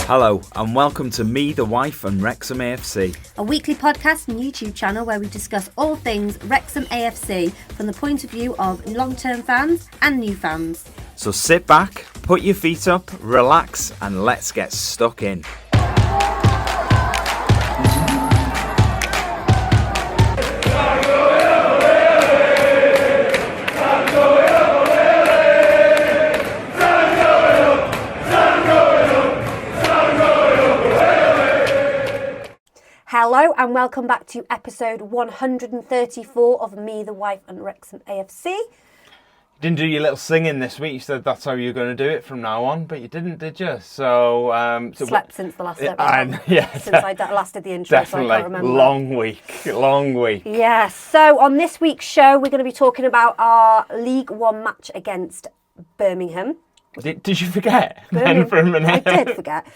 Hello and welcome to Me, the Wife and Wrexham AFC. A weekly podcast and YouTube channel where we discuss all things Wrexham AFC from the point of view of long-term fans and new fans. So sit back, put your feet up, relax and let's get stuck in. Hello and welcome back to episode 134 of Me, the Wife and Wrexham AFC. You didn't do your little singing this week. You said that's how you were going to do it from now on, but you didn't, did you? So, slept since the last episode. Since I last did the intro, definitely. So I can't remember. Long week. Yeah, so on this week's show, we're going to be talking about our League One match against Birmingham. Did you forget then for a minute? I did forget.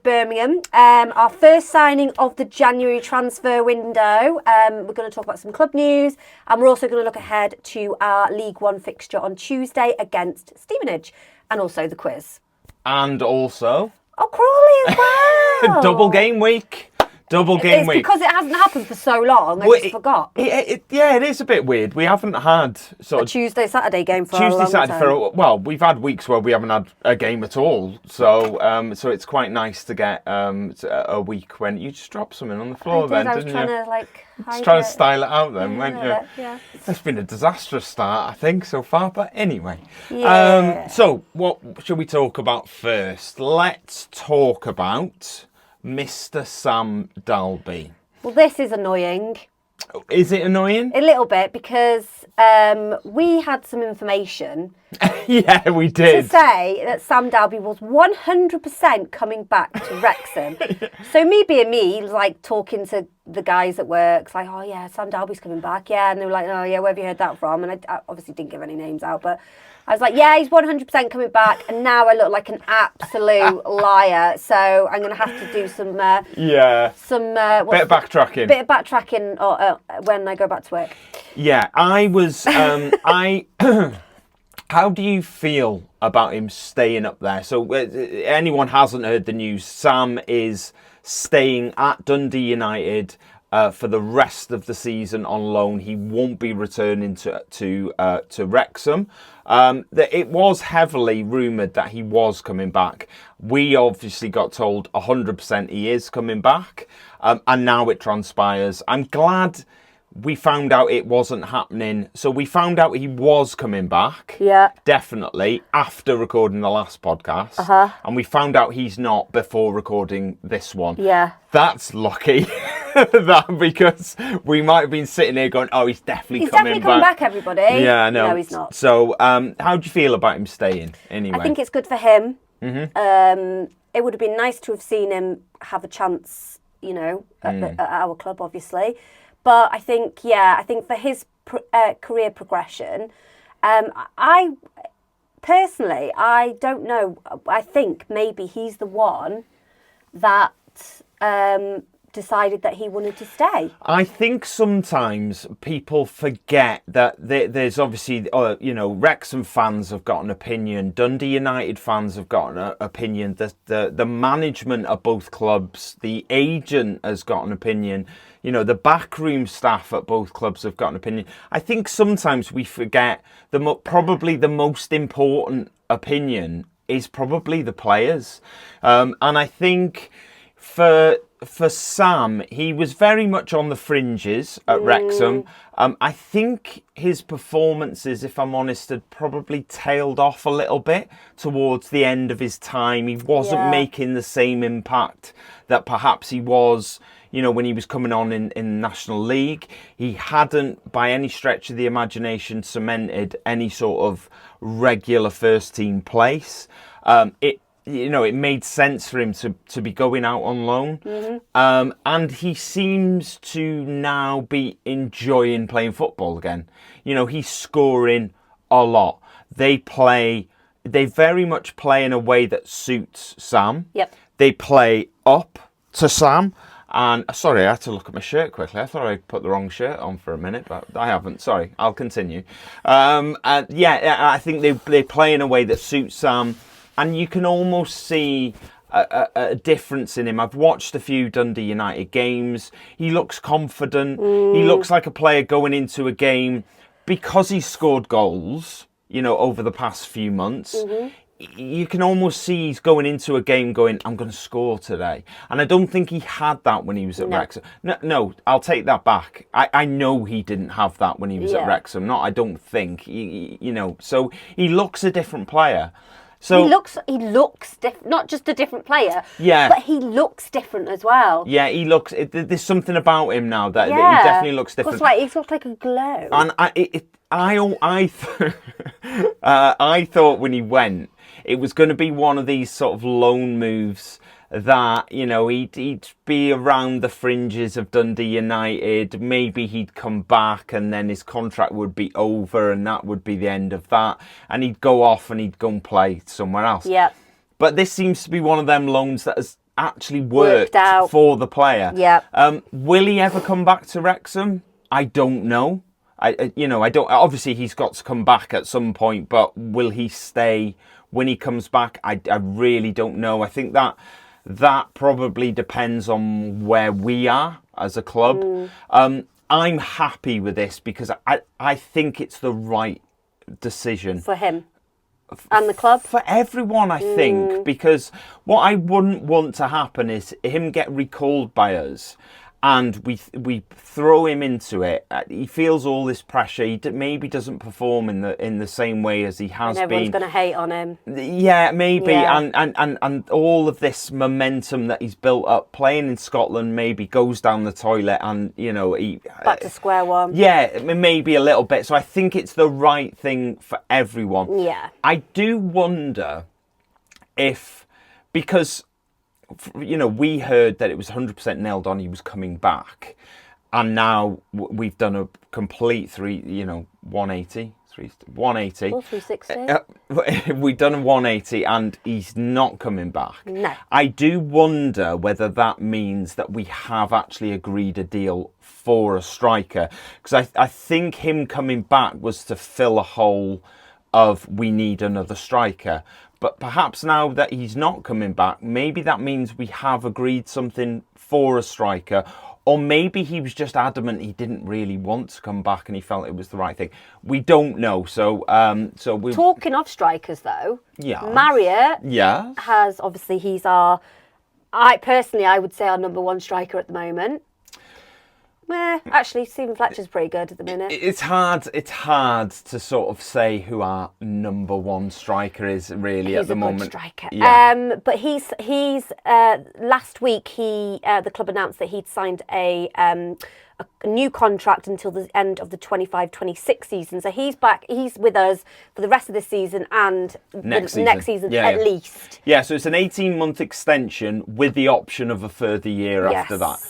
Birmingham, our first signing of the January transfer window. We're going to talk about some club news, and we're also going to look ahead to our League One fixture on Tuesday against Stevenage, and also the quiz. And also... Crawley as well! Double game week. It's because it hasn't happened for so long, I just forgot. It is a bit weird. We haven't had sort of Tuesday-Saturday game for a long time. We've had weeks where we haven't had a game at all. So so it's quite nice to get a week when you just drop something on the floor I was trying to style it out then, weren't you? Yeah. It's been a disastrous start, I think, so far. But anyway. Yeah. So what should we talk about first? Let's talk about Mr. Sam Dalby. Well, this is annoying. Is it annoying? A little bit, because we had some information. Yeah, we did. To say that Sam Dalby was 100% coming back to Wrexham. So me being me, like talking to the guys at work, like, oh yeah, Sam Dalby's coming back. Yeah, and they were like, oh yeah, where have you heard that from? And I obviously didn't give any names out, but I was like, yeah, he's 100% coming back, and now I look like an absolute liar. So I'm going to have to do some bit of backtracking when I go back to work. Yeah, I was. How do you feel about him staying up there? So, anyone hasn't heard the news, Sam is staying at Dundee United for the rest of the season on loan. He won't be returning to Wrexham. It was heavily rumoured that he was coming back. We obviously got told 100% he is coming back, and now it transpires. I'm glad we found out it wasn't happening. So we found out he was coming back. Yeah. Definitely. After recording the last podcast. Uh-huh. And we found out he's not before recording this one. Yeah. That's lucky. Because we might have been sitting here going, oh, he's definitely coming back, everybody. Yeah, no, he's not. So how do you feel about him staying anyway? I think it's good for him. Mm-hmm. It would have been nice to have seen him have a chance, at our club, obviously. But I think for his career progression, I personally, I don't know. I think maybe he's the one that decided that he wanted to stay. I think sometimes people forget that there's obviously, Wrexham fans have got an opinion. Dundee United fans have got an opinion. The management of both clubs, the agent has got an opinion. The backroom staff at both clubs have got an opinion. I think sometimes we forget probably the most important opinion is probably the players. And I think for Sam, he was very much on the fringes at Wrexham. I think his performances, if I'm honest, had probably tailed off a little bit towards the end of his time. He wasn't making the same impact that perhaps he was, when he was coming on in the National League. He hadn't, by any stretch of the imagination, cemented any sort of regular first-team place. It made sense for him to be going out on loan. Mm-hmm. And he seems to now be enjoying playing football again. He's scoring a lot. They very much play in a way that suits Sam. Yep. They play up to Sam. And sorry, I had to look at my shirt quickly. I thought I put the wrong shirt on for a minute, but I haven't. Sorry, I'll continue. I think they play in a way that suits Sam. And you can almost see a difference in him. I've watched a few Dundee United games. He looks confident. He looks like a player going into a game because he's scored goals, over the past few months. You can almost see he's going into a game going, I'm going to score today. And I don't think he had that when he was at Wrexham. No, I'll take that back. I know he didn't have that when he was at Wrexham. I don't think. So he looks a different player. So he looks different, not just a different player. Yeah. But he looks different as well. Yeah, he looks. There's something about him now that he definitely looks different. He's got like a glow. And I thought when he went, it was going to be one of these sort of loan moves that, he'd be around the fringes of Dundee United. Maybe he'd come back and then his contract would be over and that would be the end of that. And he'd go off and he'd go and play somewhere else. Yeah. But this seems to be one of them loans that has actually worked out for the player. Yeah. Will he ever come back to Wrexham? I don't know. I don't. Obviously, he's got to come back at some point, but will he stay when he comes back? I really don't know. I think that probably depends on where we are as a club. I'm happy with this because I think it's the right decision for him and the club, for everyone. I think because what I wouldn't want to happen is him get recalled by us. And we throw him into it. He feels all this pressure. He maybe doesn't perform in the same way as he has been. Everyone's going to hate on him. Yeah, maybe. Yeah. And all of this momentum that he's built up playing in Scotland maybe goes down the toilet, and he back to square one. Yeah, maybe a little bit. So I think it's the right thing for everyone. Yeah. I do wonder because we heard that it was 100% nailed on he was coming back, and now we've done a complete 180. 360. We've done a 180 and he's not coming back. No. I do wonder whether that means that we have actually agreed a deal for a striker, because I think him coming back was to fill a hole of we need another striker. But perhaps now that he's not coming back, maybe that means we have agreed something for a striker. Or maybe he was just adamant he didn't really want to come back and he felt it was the right thing. We don't know. So we. Talking of strikers, though. Yeah. Marriott. Yeah. Has obviously I would say our number one striker at the moment. Actually, Stephen Fletcher's pretty good at the minute. It's hard to sort of say who our number one striker is really at the moment. He's a good striker. Yeah. But he's last week the club announced that he'd signed a new contract until the end of the 25-26 season. So he's back. He's with us for the rest of this season and next season at least. Yeah, so it's an 18-month extension with the option of a further year after that.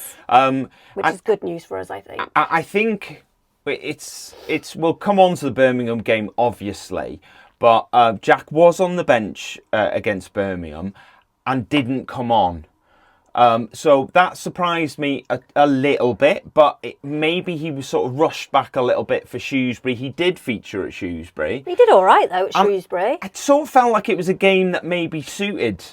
Which is good news for us, I think. I think we'll come on to the Birmingham game, obviously, but Jack was on the bench against Birmingham and didn't come on. So that surprised me a little bit, but maybe he was sort of rushed back a little bit for Shrewsbury. He did feature at Shrewsbury. He did all right, though, at Shrewsbury. It sort of felt like it was a game that maybe suited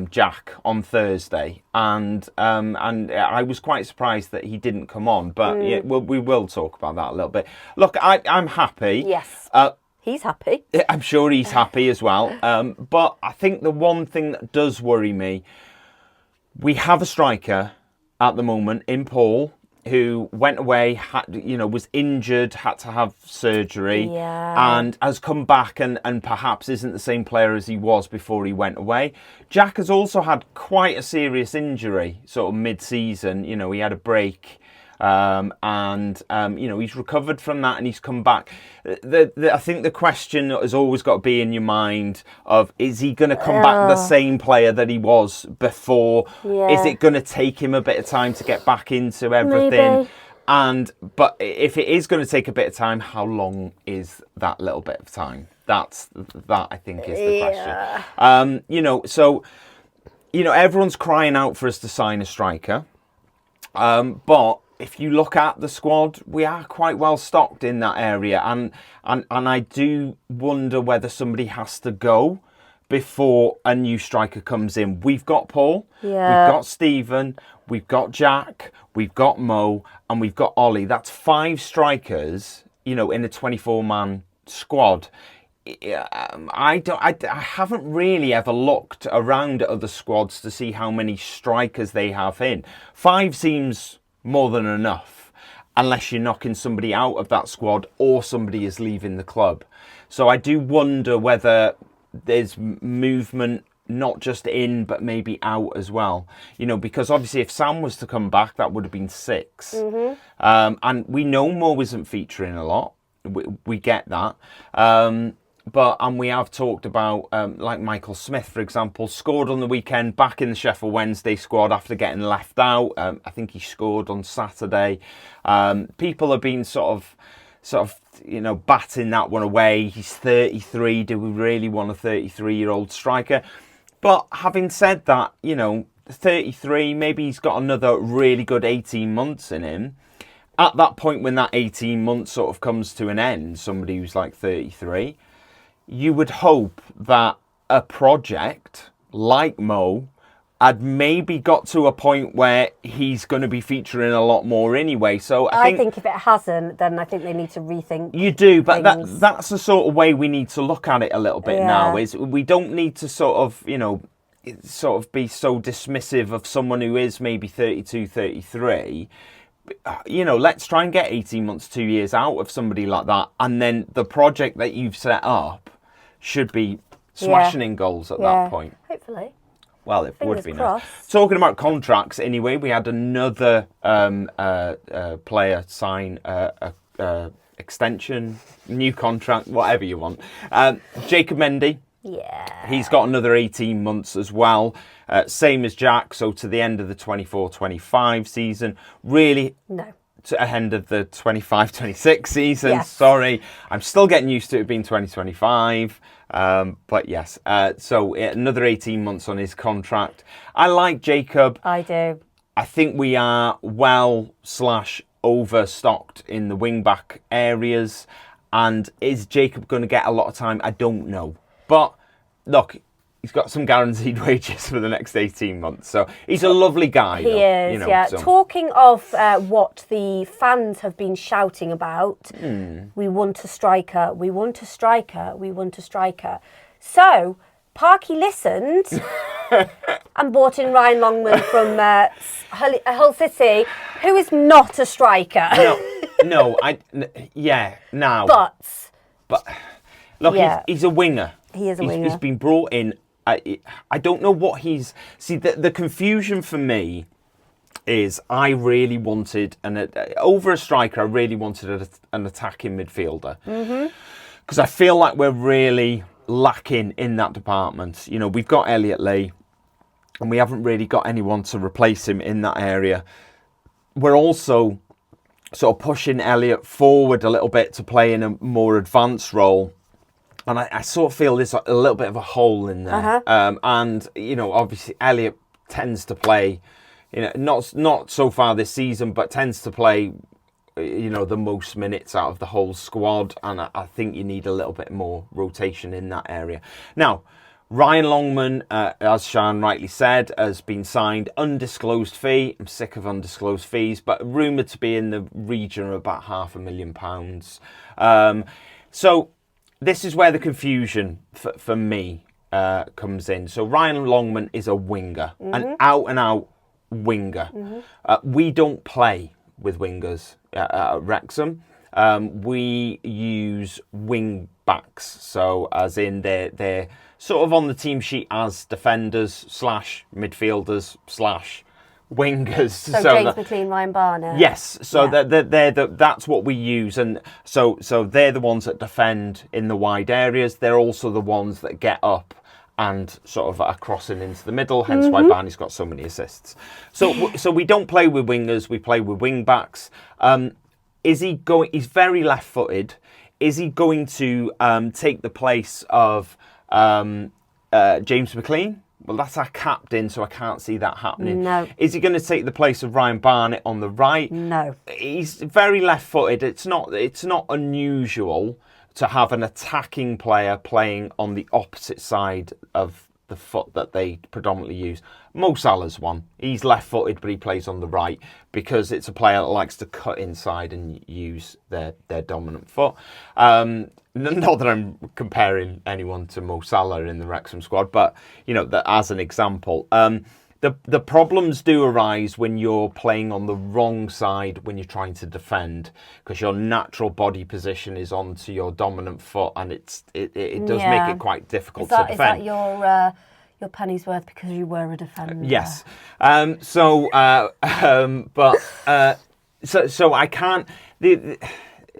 Jack on Thursday, and I was quite surprised that he didn't come on, but we will talk about that a little bit. Look, I'm happy. Yes. He's happy. I'm sure he's happy as well. But I think the one thing that does worry me, we have a striker at the moment in Paul who went away, was injured, had to have surgery, and has come back and perhaps isn't the same player as he was before he went away. Jack has also had quite a serious injury, sort of mid-season. He had a break. He's recovered from that and he's come back. I think the question has always got to be in your mind of, is he going to come back the same player that he was before? Yeah. Is it going to take him a bit of time to get back into everything? Maybe. But if it is going to take a bit of time, how long is that little bit of time? That I think is the question. Everyone's crying out for us to sign a striker. But if you look at the squad, we are quite well stocked in that area, and I do wonder whether somebody has to go before a new striker comes in. We've got Paul, we've got Stephen, we've got Jack, we've got Mo, and we've got Ollie. That's 5 strikers, in a 24-man squad. I haven't really ever looked around at other squads to see how many strikers they have in. 5 seems more than enough, unless you're knocking somebody out of that squad or somebody is leaving the club. So I do wonder whether there's movement not just in but maybe out as well, because obviously if Sam was to come back, that would have been 6. And we know Mo isn't featuring a lot. We get that. And we have talked about, like Michael Smith, for example, scored on the weekend, back in the Sheffield Wednesday squad after getting left out. I think he scored on Saturday. People have been sort of, batting that one away. He's 33. Do we really want a 33-year-old striker? But having said that, 33, maybe he's got another really good 18 months in him. At that point, when that 18 months sort of comes to an end, somebody who's like 33, you would hope that a project like Mo had maybe got to a point where he's going to be featuring a lot more anyway. So I think if it hasn't, then I think they need to rethink. You do, but that's the sort of way we need to look at it a little bit now. Is we don't need to sort of be so dismissive of someone who is maybe 32, 33. Let's try and get 18 months, 2 years out of somebody like that, and then the project that you've set up should be smashing in goals at that point. Hopefully. Well, it Fingers would be crossed. nice. Talking about contracts, anyway, we had another player sign extension, new contract, whatever you want. Jacob Mendy. Yeah. He's got another 18 months as well. Same as Jack, so to the end of the 24-25 season. Really... No. To the end of the 25-26 season. Yes. Sorry, I'm still getting used to it being 2025. But yes, so another 18 months on his contract. I like Jacob. I do. I think we are overstocked in the wing-back areas. And is Jacob going to get a lot of time? I don't know. But look, he's got some guaranteed wages for the next 18 months. So he's a lovely guy. He is, yeah. So. Talking of what the fans have been shouting about, we want a striker, we want a striker, we want a striker. So Parky listened and brought in Ryan Longman from Hull City, who is not a striker. But look, he's a winger. He is a winger. He's been brought in. I don't know what he's... See, the confusion for me is I really wanted, over a striker, I really wanted an attacking midfielder. Because I feel like we're really lacking in that department. We've got Elliot Lee, and we haven't really got anyone to replace him in that area. We're also sort of pushing Elliot forward a little bit to play in a more advanced role. And I sort of feel there's a little bit of a hole in there. And, obviously Elliot tends to play, not so far this season, but tends to play, the most minutes out of the whole squad. And I think you need a little bit more rotation in that area. Now, Ryan Longman, as Siân rightly said, has been signed undisclosed fee. I'm sick of undisclosed fees, but rumoured to be in the region of about £500,000. So... this is where the confusion for me comes in. So Ryan Longman is a winger, an out-and-out winger. We don't play with wingers at Wrexham. We use wing backs, so as in they're sort of on the team sheet as defenders / midfielders / wingers. So James McLean, Ryan Barner. Yes, so that's what we use, and so they're the ones that defend in the wide areas. They're also the ones that get up and sort of are crossing into the middle. Hence why Barney's got so many assists. So we don't play with wingers. We play with wing backs. Is he going? He's very left-footed. Is he going to take the place of James McLean? Well, that's our captain, so I can't see that happening. No. Is he going to take the place of Ryan Barnett on the right? No. He's very left-footed. It's not unusual to have an attacking player playing on the opposite side of the foot that they predominantly use. Mo Salah's one. He's left-footed, but he plays on the right because it's a player that likes to cut inside and use their dominant foot. Not that I'm comparing anyone to Mo Salah in the Wrexham squad, but as an example. The problems do arise when you're playing on the wrong side when you're trying to defend, because your natural body position is onto your dominant foot, and it does make it quite difficult to defend. Is that your penny's worth because you were a defender? Yes. So I can't.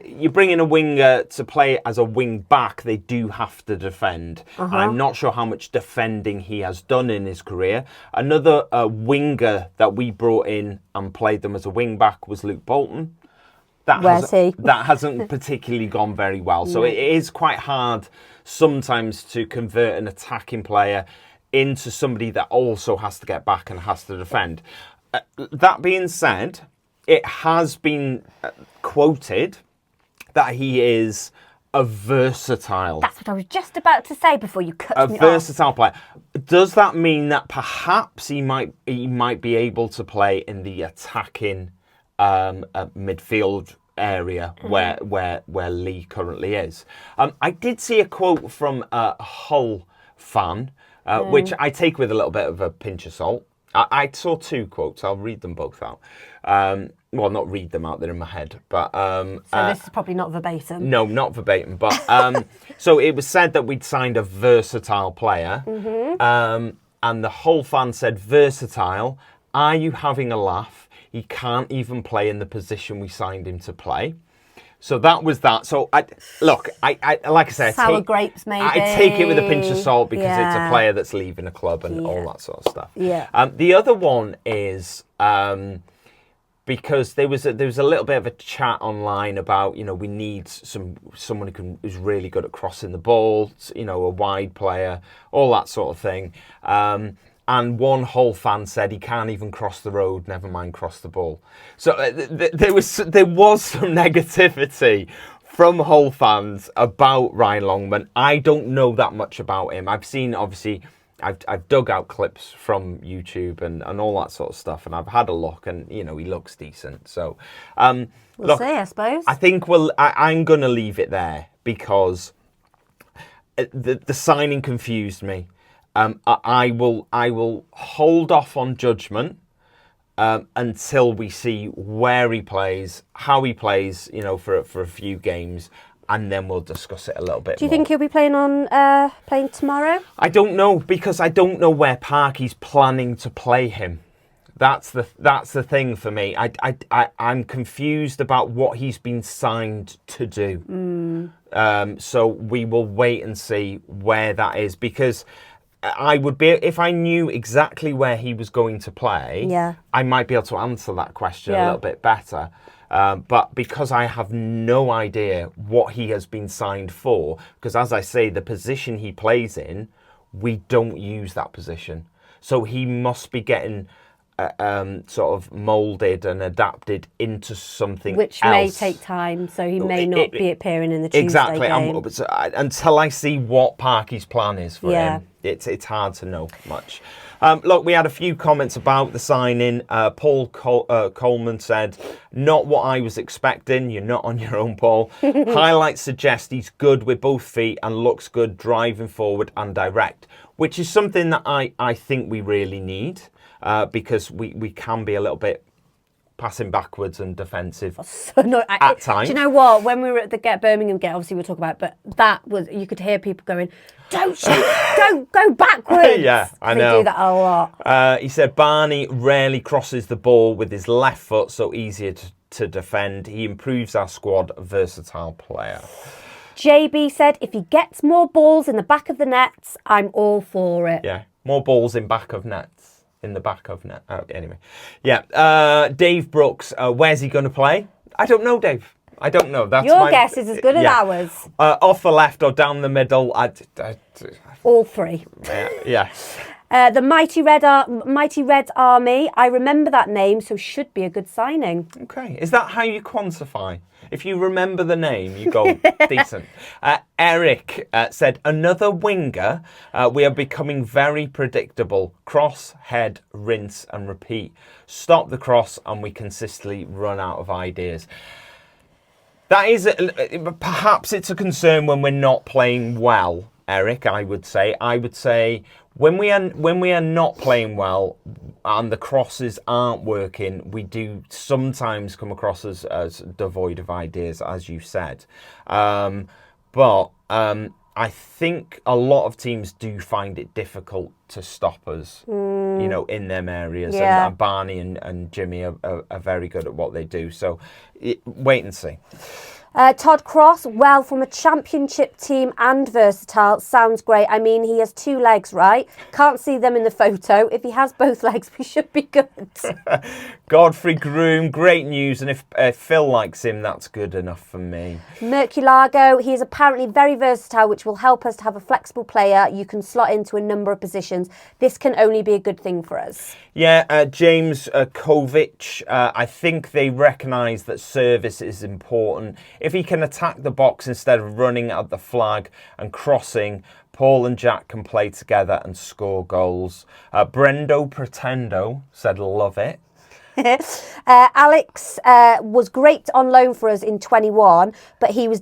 You bring in a winger to play as a wing back, they do have to defend. I'm not sure how much defending he has done in his career. Another winger that we brought in and played them as a wing back was Luke Bolton. Where's he? That hasn't particularly gone very well. So it is quite hard sometimes to convert an attacking player into somebody that also has to get back and has to defend. That being said, it has been quoted that he is a versatile. That's what I was just about to say before you cut me off. A versatile player. Does that mean that perhaps he might be able to play in the attacking midfield area where Lee currently is? I did see a quote from a Hull fan, which I take with a little bit of a pinch of salt. I saw two quotes. I'll read them both out. Well, not read them out, they're in my head. But so this is probably not verbatim. No, not verbatim. But so it was said that we'd signed a versatile player. And the whole fan said, versatile, are you having a laugh? He can't even play in the position we signed him to play. So that was that. So I like I said, sour grapes maybe. I take it with a pinch of salt because it's a player that's leaving a club and all that sort of stuff. Yeah. The other one is because there was a little bit of a chat online about we need someone who's really good at crossing the ball, a wide player, all that sort of thing. And one Hull fan said he can't even cross the road, never mind cross the ball. So there was some negativity from Hull fans about Ryan Longman. I don't know that much about him. I've seen, obviously, I've dug out clips from YouTube and all that sort of stuff, and I've had a look, and he looks decent. So we'll see, I suppose. I think I'm going to leave it there because the signing confused me. I will hold off on judgment until we see where he plays, how he plays, for a few games, and then we'll discuss it a little bit. Do you think he'll be playing tomorrow? I don't know, because I don't know where Parky's planning to play him. That's the thing for me. I'm confused about what he's been signed to do. So we will wait and see where that is, because I would be, if I knew exactly where he was going to play, I might be able to answer that question a little bit better. But because I have no idea what he has been signed for, because as I say, the position he plays in, we don't use that position. So he must be getting sort of moulded and adapted into something which else. may take time, so he may not be appearing in the Tuesday game. Until I see what Parky's plan is for him, it's hard to know much. Look, we had a few comments about the signing. Paul Coleman said, not what I was expecting. You're not on your own, Paul. Highlights suggest he's good with both feet and looks good driving forward and direct, which is something that I think we really need. Because we can be a little bit passing backwards and defensive at times. Do you know what? When we were at the Birmingham game, obviously we'll talk about it, but that was, you could hear people going, don't shoot, don't go backwards. Yeah, I know. They do that a lot. He said Barney rarely crosses the ball with his left foot, so easier to defend. He improves our squad, a versatile player. JB said, if he gets more balls in the back of the nets, I'm all for it. Yeah, more balls in back of nets. In the back of net. Anyway. Yeah. Dave Brooks, where's he going to play? I don't know, Dave. I don't know. That's your guess is as good as ours. Off the left or down the middle. All three. Yeah. The Mighty Red Army. I remember that name, so should be a good signing. Okay. Is that how you quantify? If you remember the name, you go, decent. Eric said, another winger. We are becoming very predictable. Cross, head, rinse and repeat. Stop the cross and we consistently run out of ideas. That is, perhaps it's a concern when we're not playing well, Eric, I would say. I would say when we are not playing well and the crosses aren't working, we do sometimes come across as devoid of ideas, as you said. But I think a lot of teams do find it difficult to stop us, you know, in them areas. Yeah. And Barney and Jimmy are very good at what they do. So wait and see. Todd Cross, well, from a championship team and versatile, sounds great. I mean, he has 2 legs, right? Can't see them in the photo. If he has both legs, we should be good. Godfrey Groom, great news. And if Phil likes him, that's good enough for me. Merculago, he is apparently very versatile, which will help us to have a flexible player you can slot into a number of positions. This can only be a good thing for us. Yeah, James Kovic, I think they recognise that service is important. If he can attack the box instead of running at the flag and crossing, Paul and Jack can play together and score goals. Brendo Pretendo said, love it. Alex was great on loan for us in 21, but he was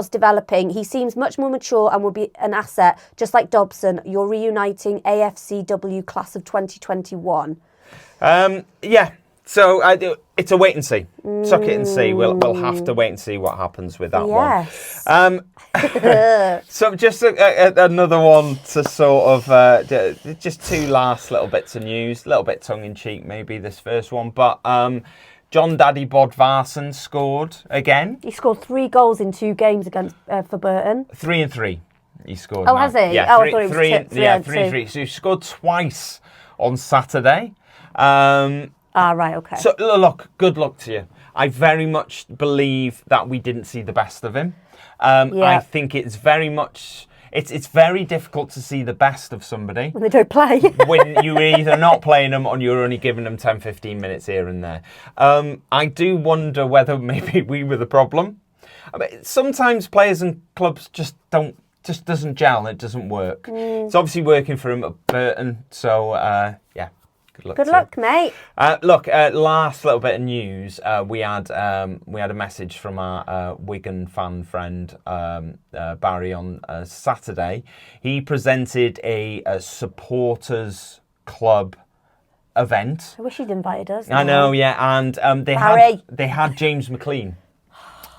developing. He seems much more mature and will be an asset, just like Dobson. You're reuniting AFCW class of 2021. Yeah. So it's a wait and see. Suck it and see. We'll have to wait and see what happens with that one. So just another one to sort of just 2 last little bits of news, a little bit tongue in cheek maybe this first one, but John Daddy Bodvarsson scored again. He scored 3 goals in 2 games against for Burton. 3 and 3. He scored. Oh, has he? Yeah, I thought it was 3 and 3. So he scored twice on Saturday. Right, okay. So, look, good luck to you. I very much believe that we didn't see the best of him. I think it's very much... It's very difficult to see the best of somebody. When they don't play. When you're either not playing them or you're only giving them 10, 15 minutes here and there. I do wonder whether maybe we were the problem. I mean, sometimes players and clubs just doesn't gel and it doesn't work. It's obviously working for him at Burton, so yeah. Good luck, mate. Last little bit of news. We had a message from our Wigan fan friend Barry on Saturday. He presented a supporters club event. I wish he'd invited us. I know, yeah, and they had James McLean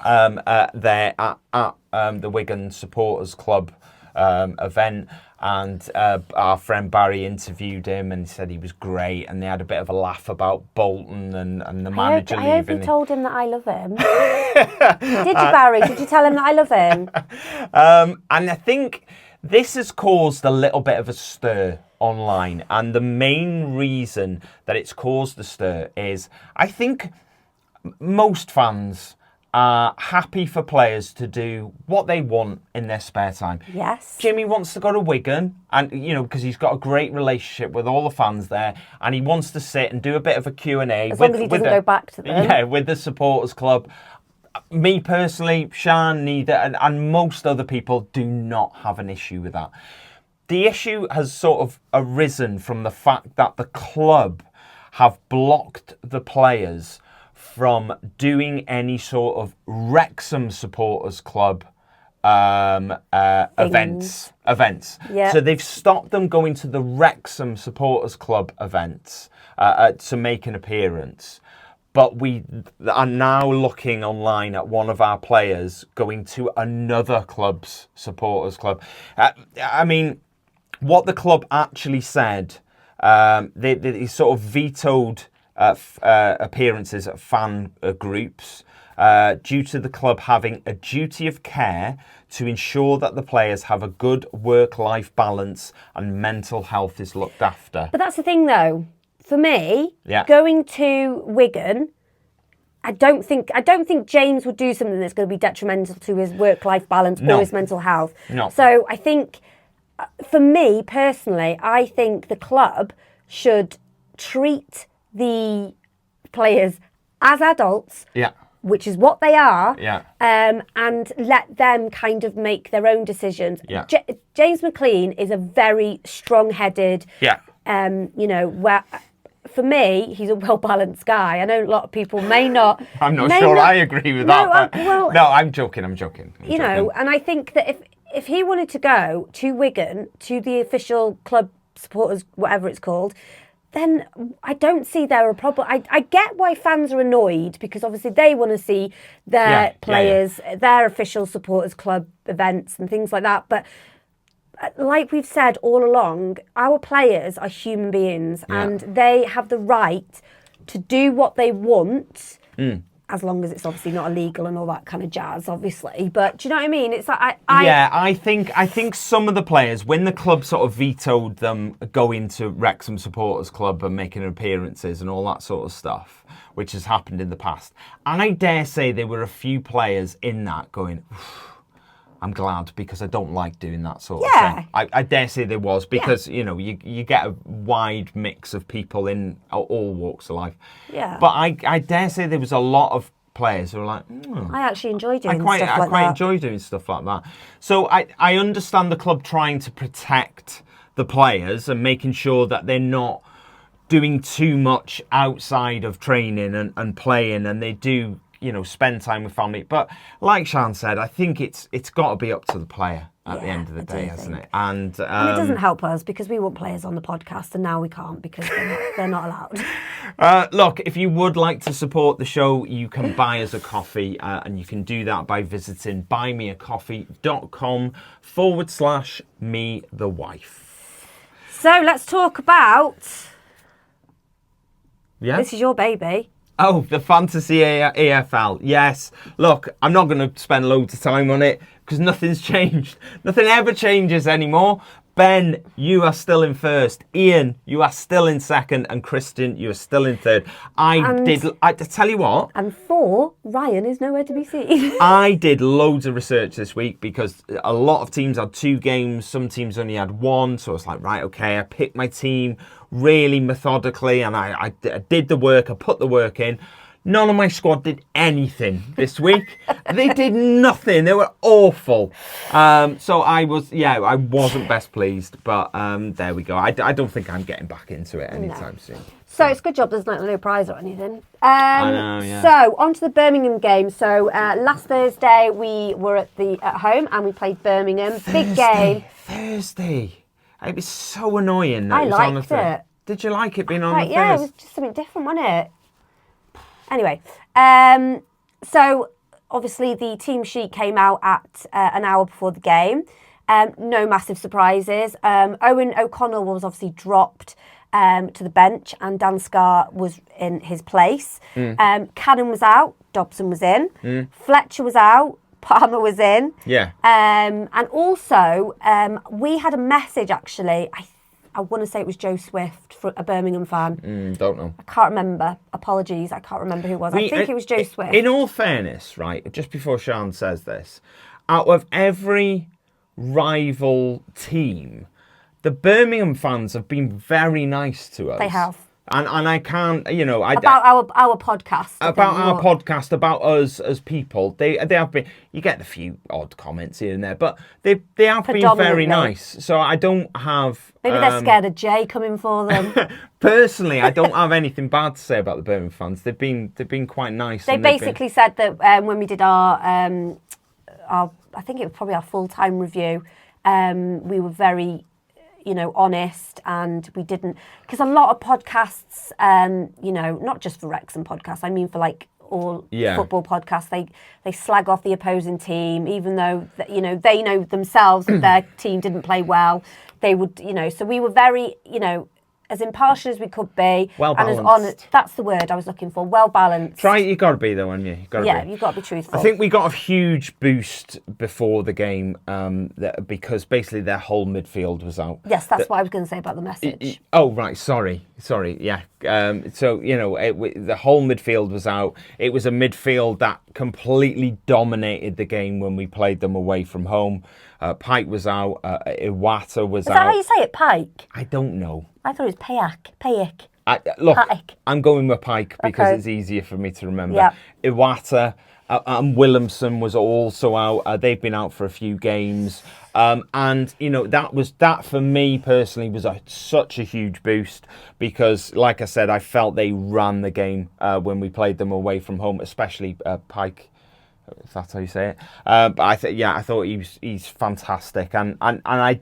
there at the Wigan supporters club event. And our friend Barry interviewed him and he said he was great, and they had a bit of a laugh about Bolton and the manager leaving. I hope you told him that I love him. Did you, Barry? Did you tell him that I love him? And I think this has caused a little bit of a stir online, and the main reason that it's caused a stir is I think most fans are happy for players to do what they want in their spare time. Yes. Jimmy wants to go to Wigan, and because he's got a great relationship with all the fans there, and he wants to sit and do a bit of a Q&A. As long as he doesn't go back to them. Yeah, with the supporters club. Me personally, Siân, neither, and most other people do not have an issue with that. The issue has sort of arisen from the fact that the club have blocked the players from doing any sort of Wrexham supporters club events. Yeah. So they've stopped them going to the Wrexham supporters club events to make an appearance. But we are now looking online at one of our players going to another club's supporters club. I mean, what the club actually said, they sort of vetoed appearances at fan groups due to the club having a duty of care to ensure that the players have a good work-life balance and mental health is looked after. But that's the thing, though. For me, Yeah. going to Wigan, I don't think James would do something that's going to be detrimental to his work-life balance No. or his mental health. No. So I think for me personally, I think the club should treat the players as adults, Yeah. which is what they are, Yeah. and let them kind of make their own decisions. Yeah. James McLean is a very strong-headed, Yeah. where for me, he's a well-balanced guy. I know a lot of people may not. I'm not sure I agree with that. But no, I'm joking. I'm joking. And I think that if he wanted to go to Wigan, to the official club supporters, whatever it's called, then I don't see there a problem. I get why fans are annoyed, because obviously they want to see their players, their official supporters club events and things like that. But like we've said all along, our players are human beings and they have the right to do what they want, as long as it's obviously not illegal and all that kind of jazz, obviously. But do you know what I mean? It's like I think some of the players, when the club sort of vetoed them going to Wrexham Supporters Club and making appearances and all that sort of stuff, which has happened in the past, and I dare say there were a few players in that going, I'm glad, because I don't like doing that sort of thing. I dare say there was, because you get a wide mix of people in all walks of life. Yeah. But I dare say there was a lot of players who were like, I actually enjoy doing stuff like that. I quite enjoy doing stuff like that. So I understand the club trying to protect the players and making sure that they're not doing too much outside of training and playing, and they do spend time with family. But like Siân said, I think it's got to be up to the player at the end of the day, hasn't it? And it doesn't help us, because we want players on the podcast, and now we can't, because they're not allowed. Look, if you would like to support the show, you can buy us a coffee, and you can do that by visiting buymeacoffee.com/me-the-wife. So let's talk about... Yeah? This is your baby. Oh, the Fantasy EFL. Yes. Look, I'm not going to spend loads of time on it, because nothing's changed. Nothing ever changes anymore. Ben, you are still in first. Ian, you are still in second. And Christian, you are still in third. I tell you what. And 4, Ryan is nowhere to be seen. I did loads of research this week, because a lot of teams had 2 games. Some teams only had 1. So I was like, right, okay, I picked my team really methodically, and I did the work. I put the work in. None of my squad did anything this week. They did nothing. They were awful. So I wasn't best pleased. But there we go. I don't think I'm getting back into it anytime soon. So it's a good job there's no prize or anything. I know, yeah. So on to the Birmingham game. So last Thursday we were at home and we played Birmingham. Big game. Thursday. It was so annoying. I liked it. Did you like it being on the Thursday? Yeah, it was just something different, wasn't it? Anyway, so obviously the team sheet came out at an hour before the game. No massive surprises. Owen O'Connell was obviously dropped to the bench, and Dan Scarr was in his place. Cannon was out, Dobson was in. Fletcher was out, Palmer was in. Yeah. And also, we had a message actually. I want to say it was Joe Swift, a Birmingham fan. Don't know. I can't remember. Apologies, I can't remember who it was. I think it was Joe Swift. In all fairness, right, just before Siân says this, out of every rival team, the Birmingham fans have been very nice to us. They have. And I can't, about our podcast. Podcast, about us as people. They have been. You get a few odd comments here and there, but they have been very nice. So I don't have. Maybe they're scared of Jay coming for them. Personally, I don't have anything bad to say about the Birmingham fans. They've been quite nice. They basically said that when we did our, I think it was probably our full-time review, we were very, honest, and we didn't, because a lot of podcasts, not just for Wrexham podcasts, I mean for like all football podcasts, they slag off the opposing team, even though they know themselves that their team didn't play well. They would, so we were very, as impartial as we could be. Well and as balanced. honest. That's the word I was looking for. Well balanced. You got to be though, haven't you? You've got to be. You've got to be truthful. I think we got a huge boost before the game because basically their whole midfield was out. Yes, that's what I was going to say about the message. Oh, right. Sorry. Yeah. So, the whole midfield was out. It was a midfield that completely dominated the game when we played them away from home. Pike was out. Iwata was out. Is that how you say it, Pike? I don't know. I thought it was Payak. Look, Pike. I'm going with Pike because Okay. it's easier for me to remember. Yeah. Iwata and Williamson was also out. They've been out for a few games. And, that for me personally was such a huge boost because, like I said, I felt they ran the game when we played them away from home, especially Pike, if that's how you say it. But I thought he's fantastic. And I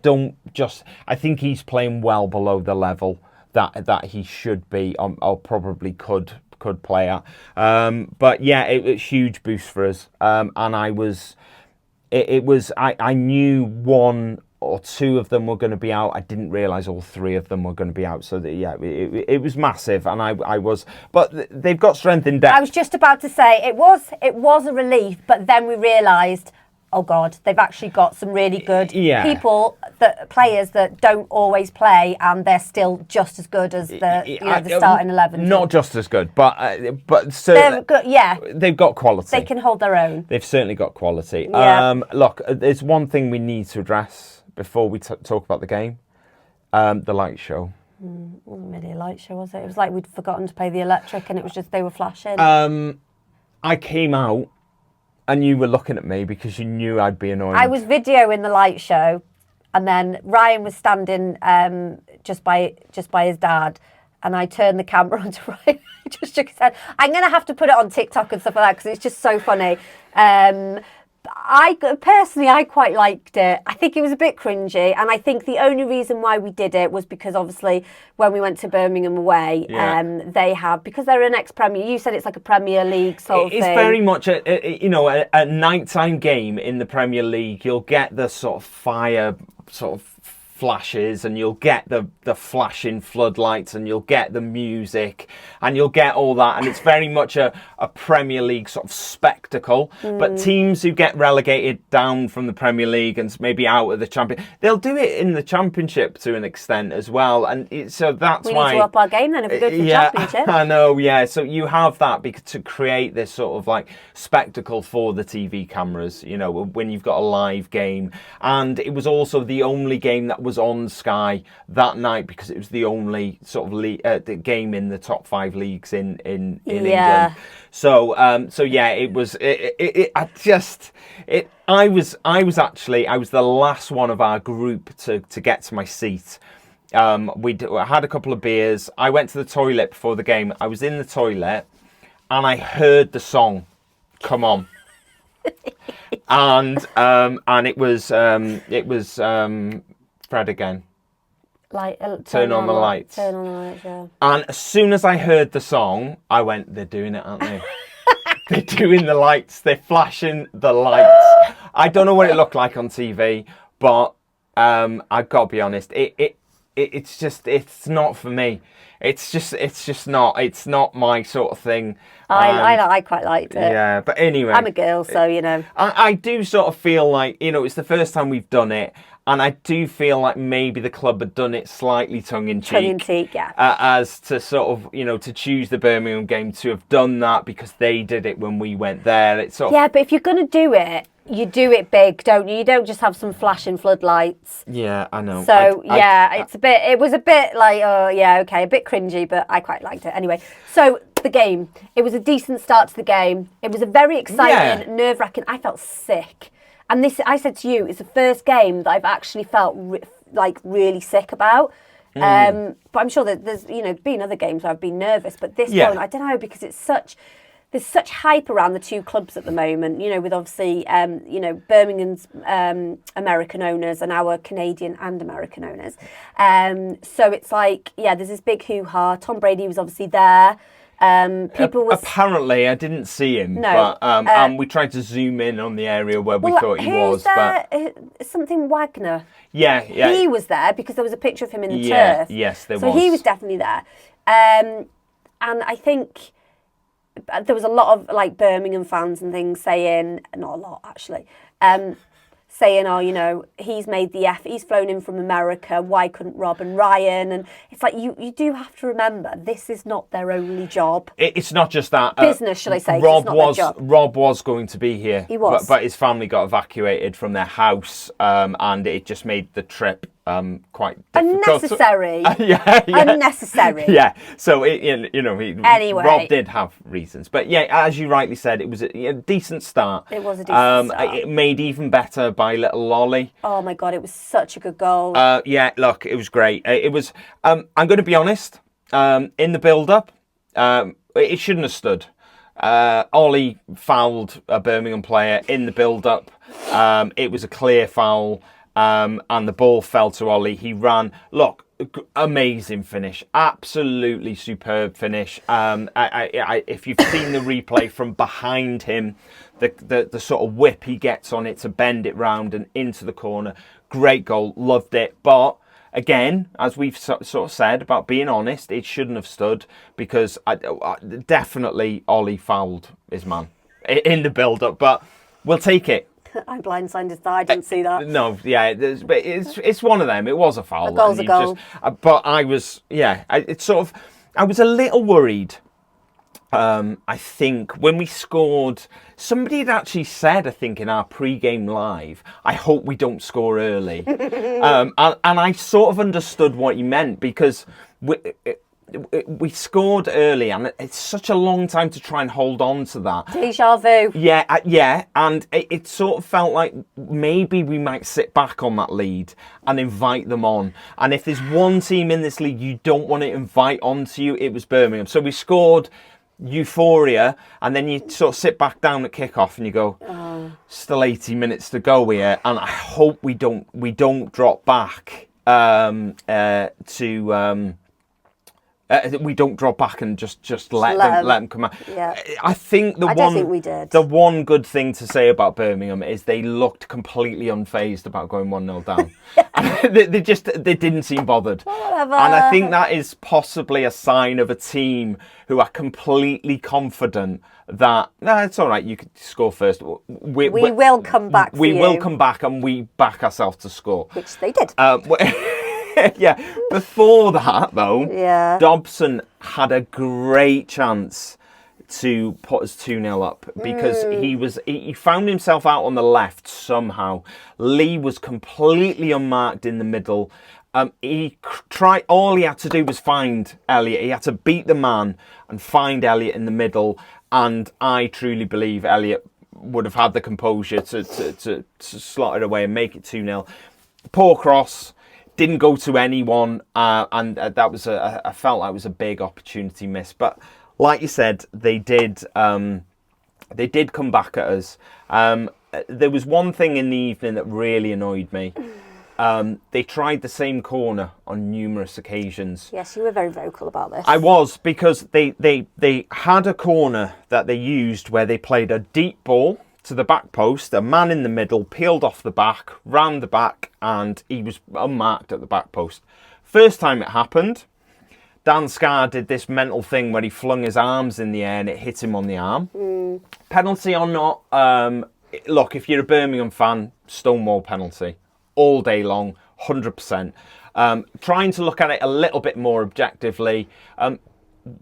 think he's playing well below the level that he should be or probably could play at. But yeah, it was a huge boost for us. And I knew one or two of them were going to be out. I didn't realise all three of them were going to be out. So it was massive, and I was. But they've got strength in depth. I was just about to say it was a relief, but then we realised, oh God, they've actually got some really good players that don't always play, and they're still just as good as the starting 11. Not just as good, but certainly they've got quality. They can hold their own. They've certainly got quality. Yeah. Look, there's one thing we need to address before we talk about the game. The light show. It wasn't really a light show, was it? It was like we'd forgotten to pay the electric, and it was just they were flashing. I came out, and you were looking at me because you knew I'd be annoyed. I was videoing the light show, and then Ryan was standing just by his dad, and I turned the camera onto Ryan. He just shook his head. I'm going to have to put it on TikTok and stuff like that because it's just so funny. I quite liked it. I think it was a bit cringy, and I think the only reason why we did it was because obviously when we went to Birmingham away, because they're an ex-Premier. You said it's like a Premier League sort of thing. It's very much a nighttime game in the Premier League. You'll get the sort of fire sort of flashes, and you'll get the flashing floodlights, and you'll get the music, and you'll get all that, and it's very much a Premier League sort of spectacle. But teams who get relegated down from the Premier League and maybe out of the Championship, they'll do it in the Championship to an extent as well, and so that's why we need to up our game then if we go to the Championship. I know, yeah. So you have that to create this sort of like spectacle for the TV cameras, when you've got a live game. And it was also the only game that was on Sky that night because it was the only sort of the game in the top 5 leagues in England. So it was. I was the last one of our group to get to my seat. I had a couple of beers. I went to the toilet before the game. I was in the toilet, and I heard the song come on. and it was Fred again. Turn on the lights. Turn on the lights, yeah. And as soon as I heard the song, I went, they're doing it, aren't they? They're doing the lights. They're flashing the lights. I don't know what it looked like on TV, but I've got to be honest. It's not for me. It's not my sort of thing. I quite liked it. Yeah, but anyway. I'm a girl, so, I do sort of feel like, it's the first time we've done it. And I do feel like maybe the club had done it slightly tongue-in-cheek. Tongue-in-cheek, yeah. As to sort of, to choose the Birmingham game to have done that because they did it when we went there. It's sort of, but if you're going to do it, you do it big, don't you? You don't just have some flashing floodlights. Yeah, I know. So, it was a bit like, a bit cringy, but I quite liked it. Anyway, so the game, it was a decent start to the game. It was a very exciting, nerve-wracking. I felt sick. And this, I said to you, is the first game that I've actually felt really sick about. But I'm sure that there's been other games where I've been nervous, but this one, I don't know, because there's such hype around the two clubs at the moment. With obviously Birmingham's American owners and our Canadian and American owners. So it's like there's this big hoo-ha. Tom Brady was obviously there People was apparently I didn't see him, No, but and we tried to zoom in on the area where we thought he was. But something Wagner. yeah, He was there because there was a picture of him in the turf. Yes, there was. So he was definitely there. And I think there was a lot of like Birmingham fans and things saying, not a lot actually, saying, oh, you know, he's made the effort, he's flown in from America, why couldn't Rob and Ryan? And it's like, you do have to remember, this is not their only job. It's not just that. Business, shall I say, it's not their job. Rob was going to be here. He was. But his family got evacuated from their house, and it just made the trip quite difficult. Unnecessary. Yeah. Unnecessary. Yeah. So, Anyway. Rob did have reasons. But yeah, as you rightly said, it was a decent start. It was a decent start. It made even better by little Ollie. Oh my God, it was such a good goal. Yeah, look, it was great. It was, I'm going to be honest, in the build-up, it shouldn't have stood. Ollie fouled a Birmingham player in the build-up. It was a clear foul, and the ball fell to Ollie. He ran. Look, amazing finish. Absolutely superb finish. If you've seen the replay from behind him, the sort of whip he gets on it to bend it round and into the corner. Great goal. Loved it. But again, as we've sort of said about being honest, it shouldn't have stood because definitely Ollie fouled his man in the build-up. But we'll take it. I'm blindsided. I didn't see that. No, yeah, but it's one of them. It was a foul. A goal's a goal. But I was, I was a little worried. I think when we scored, somebody had actually said, I think in our pre-game live, I hope we don't score early. And I sort of understood what you meant because we scored early and it's such a long time to try and hold on to that. Deja vu. Yeah, and it sort of felt like maybe we might sit back on that lead and invite them on. And if there's one team in this league you don't want to invite onto you, it was Birmingham. So we scored euphoria, and then you sort of sit back down at kickoff and you go, still 80 minutes to go here, and I hope we don't drop back we don't drop back and just let them come out. Yeah. I think don't think we did. The one good thing to say about Birmingham is they looked completely unfazed about going 1-0 down. they didn't seem bothered. Whatever. And I think that is possibly a sign of a team who are completely confident that it's all right, you could score first. We will come back. We will come back, and we back ourselves to score, which they did. Yeah. Before that, though, Dobson had a great chance to put us 2-0 up because he found himself out on the left somehow. Lee was completely unmarked in the middle. All he had to do was find Elliot. He had to beat the man and find Elliot in the middle. And I truly believe Elliot would have had the composure to slot it away and make it 2-0. Poor cross. Didn't go to anyone, and that was I felt like it was a big opportunity miss. But like you said, they did come back at us. There was one thing in the evening that really annoyed me. They tried the same corner on numerous occasions. Yes, you were very vocal about this. I was, because they had a corner that they used where they played a deep ball to the back post, a man in the middle peeled off the back, round the back, and he was unmarked at the back post. First time it happened, Dan Scarr did this mental thing where he flung his arms in the air and it hit him on the arm. Penalty or not, look, if you're a Birmingham fan, stonewall penalty. All day long, 100%. Trying to look at it a little bit more objectively,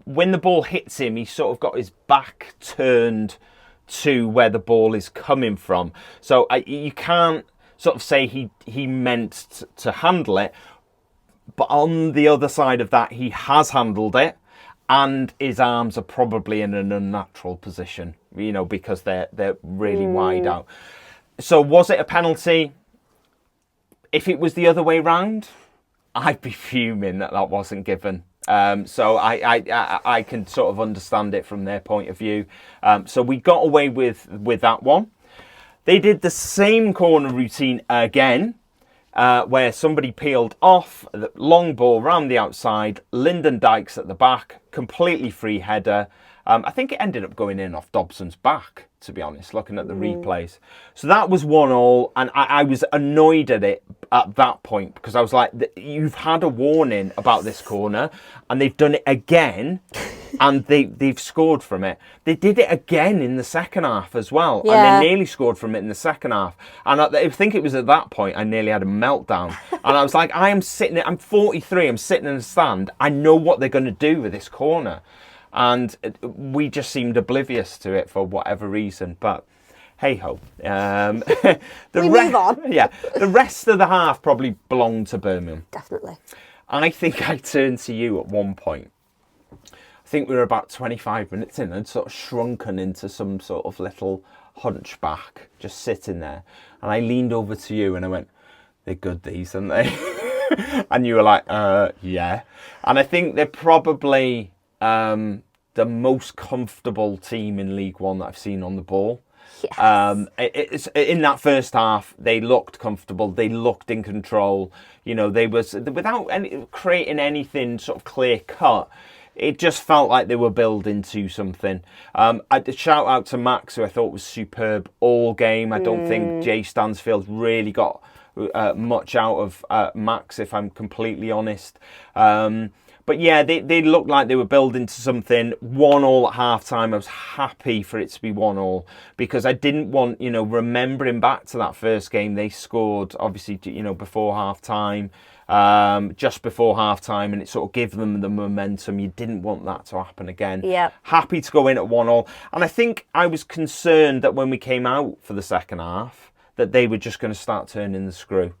when the ball hits him, he's sort of got his back turned to where the ball is coming from. So you can't sort of say he meant to handle it, but on the other side of that, he has handled it, and his arms are probably in an unnatural position, because they're really wide out. So was it a penalty? If it was the other way round, I'd be fuming that wasn't given. So I can sort of understand it from their point of view. So we got away with that one. They did the same corner routine again. where somebody peeled off, the long ball round the outside, Lyndon Dykes at the back, completely free header. I think it ended up going in off Dobson's back, to be honest, looking at the replays. So that was 1-1, and I was annoyed at it at that point, because I was like, you've had a warning about this corner, and they've done it again, and they've scored from it. They did it again in the second half as well, and they nearly scored from it in the second half. And I think it was at that point I nearly had a meltdown. And I was like, I'm 43, I'm sitting in the stand, I know what they're going to do with this corner. And we just seemed oblivious to it for whatever reason. But hey-ho. Move on. Yeah, the rest of the half probably belonged to Birmingham. Definitely. I think I turned to you at one point. I think we were about 25 minutes in and sort of shrunken into some sort of little hunchback, just sitting there. And I leaned over to you and I went, they're good, these, aren't they? And you were like, yeah. And I think they're probably the most comfortable team in League One that I've seen on the ball. Yes. It's in that first half, they looked comfortable. They looked in control. You know, they was without creating anything sort of clear cut. It just felt like they were building to something. I'd shout out to Max, who I thought was superb all game. I don't think Jay Stansfield really got much out of Max, if I'm completely honest. But yeah, they looked like they were building to something. 1-1 at half-time. I was happy for it to be 1-1 because I didn't want, remembering back to that first game, they scored, obviously, before half-time, just before half-time, and it sort of gave them the momentum. You didn't want that to happen again. Yeah. Happy to go in at 1-1. And I think I was concerned that when we came out for the second half, that they were just going to start turning the screw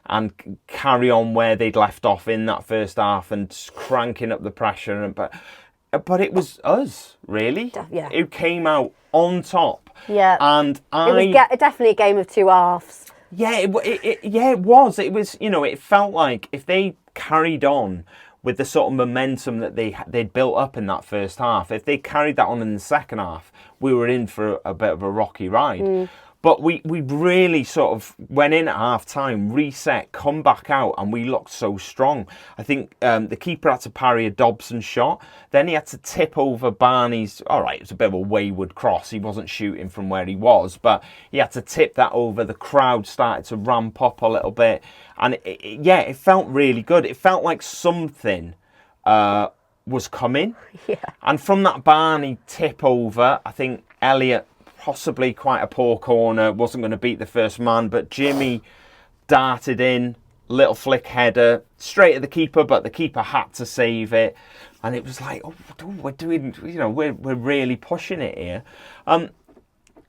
and carry on where they'd left off in that first half and cranking up the pressure. But it was us, really, who came out on top. Yeah, and it was definitely a game of two halves. Yeah, it was. It was, it felt like if they carried on with the sort of momentum that they'd built up in that first half, if they carried that on in the second half, we were in for a bit of a rocky ride. But we really sort of went in at half-time, reset, come back out, and we looked so strong. I think the keeper had to parry a Dobson shot. Then he had to tip over Barney's... All right, it was a bit of a wayward cross. He wasn't shooting from where he was, but he had to tip that over. The crowd started to ramp up a little bit. And, it felt really good. It felt like something was coming. Yeah. And from that Barney tip over, I think Elliot... possibly quite a poor corner, wasn't going to beat the first man, but Jimmy darted in, little flick header, straight at the keeper, but the keeper had to save it. And it was like, we're doing, we're really pushing it here.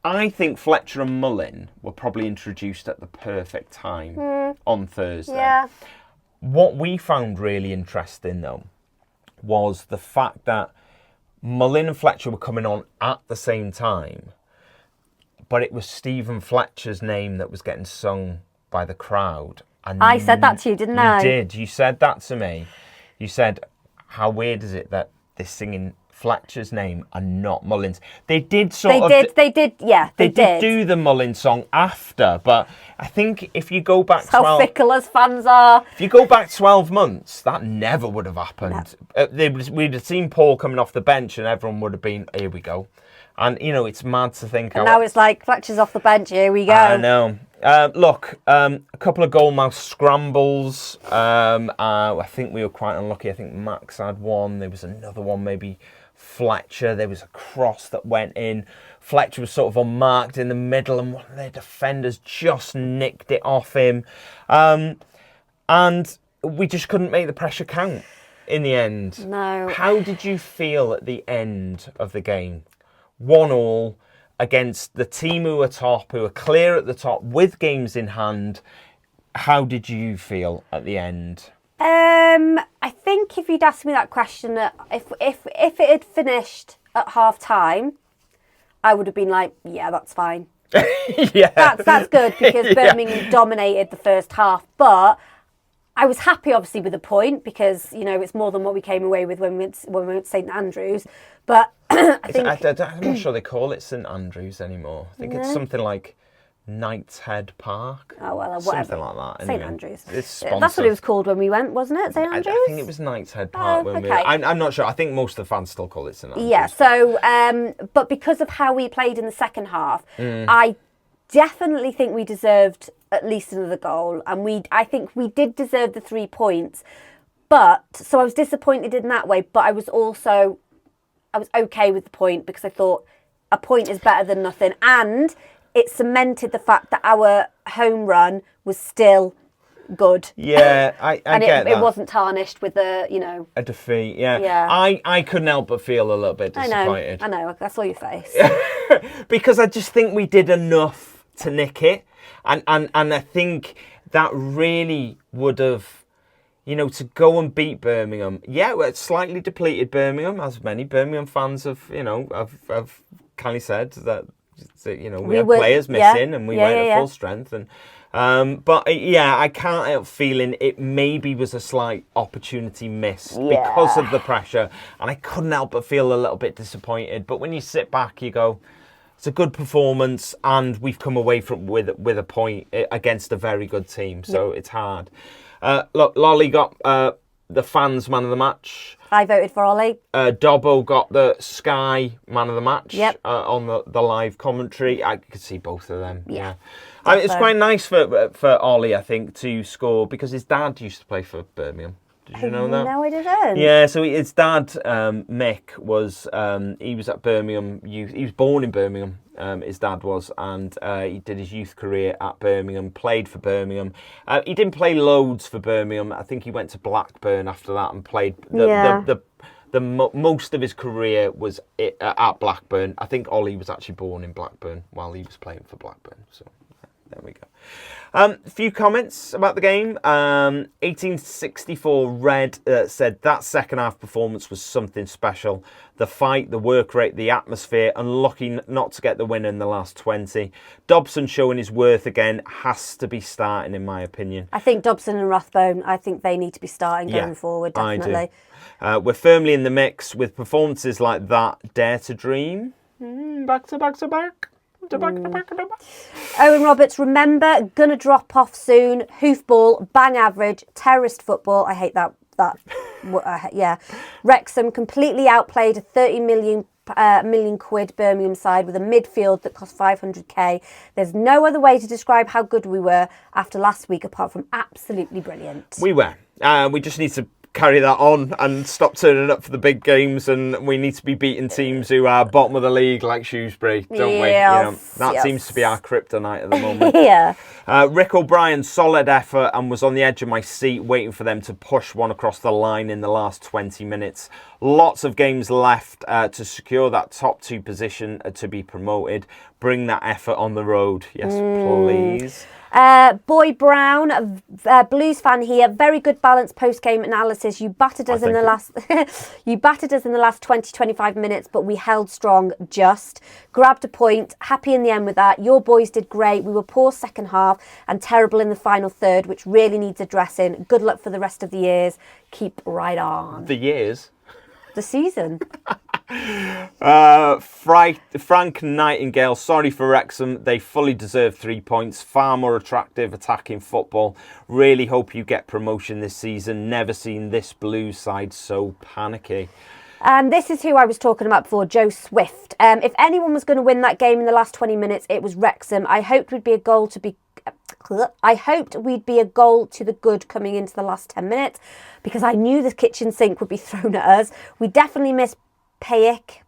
I think Fletcher and Mullin were probably introduced at the perfect time on Thursday. Yeah. What we found really interesting, though, was the fact that Mullin and Fletcher were coming on at the same time, but it was Stephen Fletcher's name that was getting sung by the crowd. And I said that to you, didn't I? You did. You said that to me. You said, how weird is it that they're singing Fletcher's name and not Mullin's? They did They did do the Mullin song after, but I think if you go back... How fickle as fans are. If you go back 12 months, that never would have happened. No. We'd have seen Paul coming off the bench and everyone would have been, here we go. And, it's mad to think how... Now it's like, Fletcher's off the bench, here we go. I know. Look, a couple of goalmouth scrambles. I think we were quite unlucky. I think Max had one. There was another one, maybe Fletcher. There was a cross that went in. Fletcher was sort of unmarked in the middle, and one of their defenders just nicked it off him. And we just couldn't make the pressure count in the end. No. How did you feel at the end of the game? 1-1 against the team who are top, who are clear at the top with games in hand. How did you feel at the end? I think if you'd asked me that question, if it had finished at half time, I would have been like, yeah, that's fine. Yeah, that's good because Birmingham dominated the first half, but I was happy, obviously, with the point because it's more than what we came away with when we went to St Andrews. But I think I'm not sure they call it St Andrews anymore. I think it's something like Knight's Head Park. Oh, well, whatever. Something like that. St Anyway, Andrews. It's That's what it was called when we went, wasn't it? St Andrews? I think it was Knight's Head Park. Oh, when we okay. I'm not sure. I think most of the fans still call it St Andrews. Yeah, so, but because of how we played in the second half, I definitely think we deserved at least another goal. And I think we did deserve the 3 points. But, so I was disappointed in that way, but I was okay with the point because I thought a point is better than nothing. And it cemented the fact that our home run was still good. Yeah, I get that. It wasn't tarnished with a defeat. Yeah. I couldn't help but feel a little bit disappointed. I know. I saw your face. Because I just think we did enough to nick it, and I think that really would have, to go and beat Birmingham. Yeah, well, it's slightly depleted Birmingham, as many Birmingham fans have kind of said that. We had players missing and we went at full strength. But I can't help feeling it maybe was a slight opportunity missed because of the pressure. And I couldn't help but feel a little bit disappointed. But when you sit back, you go, it's a good performance and we've come away with a point against a very good team. So it's hard. Look, Lolly got the fans man of the match. I voted for Ollie. Dobbo got the Sky man of the match on the live commentary. I could see both of them. Yeah. It's quite nice for Ollie, I think, to score because his dad used to play for Birmingham. Did you know that? No, I didn't. Yeah, so his dad, Mick, he was at Birmingham Youth. He was born in Birmingham, his dad was, and he did his youth career at Birmingham, played for Birmingham. He didn't play loads for Birmingham. I think he went to Blackburn after that and played most of his career was at Blackburn. I think Ollie was actually born in Blackburn while he was playing for Blackburn. So there we go. A few comments about the game. 1864 Red said that second half performance was something special. The fight, the work rate, the atmosphere, and lucky not to get the win in the last 20. Dobson showing his worth again, has to be starting in my opinion. I think Dobson and Rathbone, I think they need to be starting going forward, definitely. I do. We're firmly in the mix with performances like that. Dare to dream. Back to back to back. Owen Roberts, remember, gonna drop off soon. Hoofball, bang average, terrorist football. I hate that. Wrexham completely outplayed a 30 million quid Birmingham side with a midfield that cost 500k. There's no other way to describe how good we were after last week apart from absolutely brilliant. We were. We just need to carry that on and stop turning up for the big games, and we need to be beating teams who are bottom of the league like Shrewsbury, don't we? That seems to be our kryptonite at the moment. Rick O'Brien, solid effort and was on the edge of my seat waiting for them to push one across the line in the last 20 minutes. Lots of games left to secure that top 2 position to be promoted. Bring that effort on the road. Yes, please. Boy Brown, Blues fan here. Very good balanced post-game analysis. You battered us in the last 20-25 minutes, but we held strong. Just grabbed a point. Happy in the end with that. Your boys did great. We were poor second half and terrible in the final third, which really needs addressing. Good luck for the rest of the years. Keep right on. The years. The season. Frank Nightingale, sorry for Wrexham. They fully deserve 3 points. Far more attractive attacking football. Really hope you get promotion this season. Never seen this Blues side so panicky. And this is who I was talking about before, Joe Swift. If anyone was going to win that game in the last 20 minutes, it was Wrexham. I hoped we'd be a goal to the good coming into the last 10 minutes because I knew the kitchen sink would be thrown at us. We definitely missed Pike,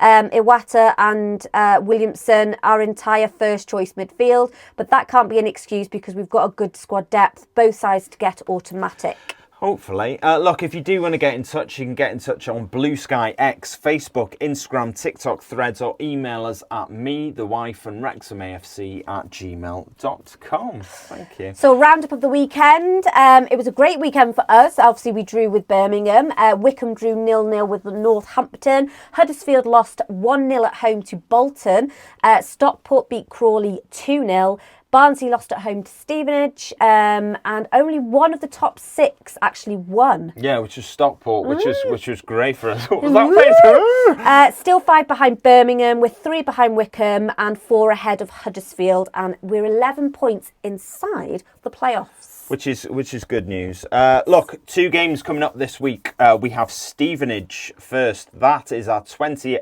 Iwata and Williamson, our entire first choice midfield, but that can't be an excuse because we've got a good squad depth, both sides to get automatic. Hopefully. Look, if you do want to get in touch, you can get in touch on Blue Sky, X, Facebook, Instagram, TikTok, Threads, or email us at wrexhamafc@gmail.com. Thank you. So, roundup of the weekend. It was a great weekend for us. Obviously, we drew with Birmingham. Wickham drew 0-0 with Northampton. Huddersfield lost 1-0 at home to Bolton. Stockport beat Crawley 2-0. Barnsley lost at home to Stevenage, and only one of the top 6 actually won. Yeah, which was Stockport, which was great for us. What was that face? Still 5 behind Birmingham, with 3 behind Wickham and 4 ahead of Huddersfield, and we're 11 points inside the playoffs. Which is good news. Look, 2 games coming up this week. We have Stevenage first. That is our 20.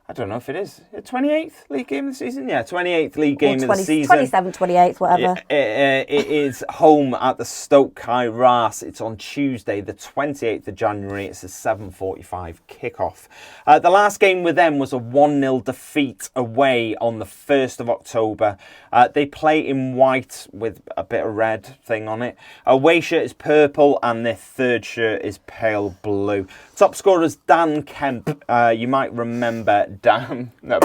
I don't know if it is a 28th league game of the season. Yeah, 28th league game of the season. 27th, 28th, whatever. It is home at the Stoke High Ras. It's on Tuesday, the 28th of January. It's a 7:45 kickoff. The last game with them was a 1-0 defeat away on the 1st of October. They play in white with a bit of red thing on it. Away shirt is purple and their third shirt is pale blue. Top scorer is Dan Kemp. You might remember Dan. No.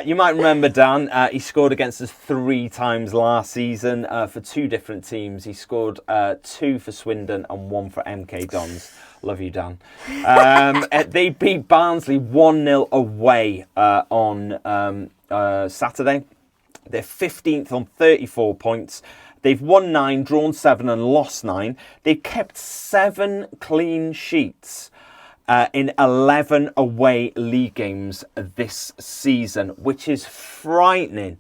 You might remember Dan. He scored against us 3 times last season for 2 different teams. He scored 2 for Swindon and 1 for MK Dons. Love you, Dan. They beat Barnsley 1-0 away on Saturday. They're 15th on 34 points. They've won 9, drawn 7 and lost 9. They've kept 7 clean sheets in 11 away league games this season, which is frightening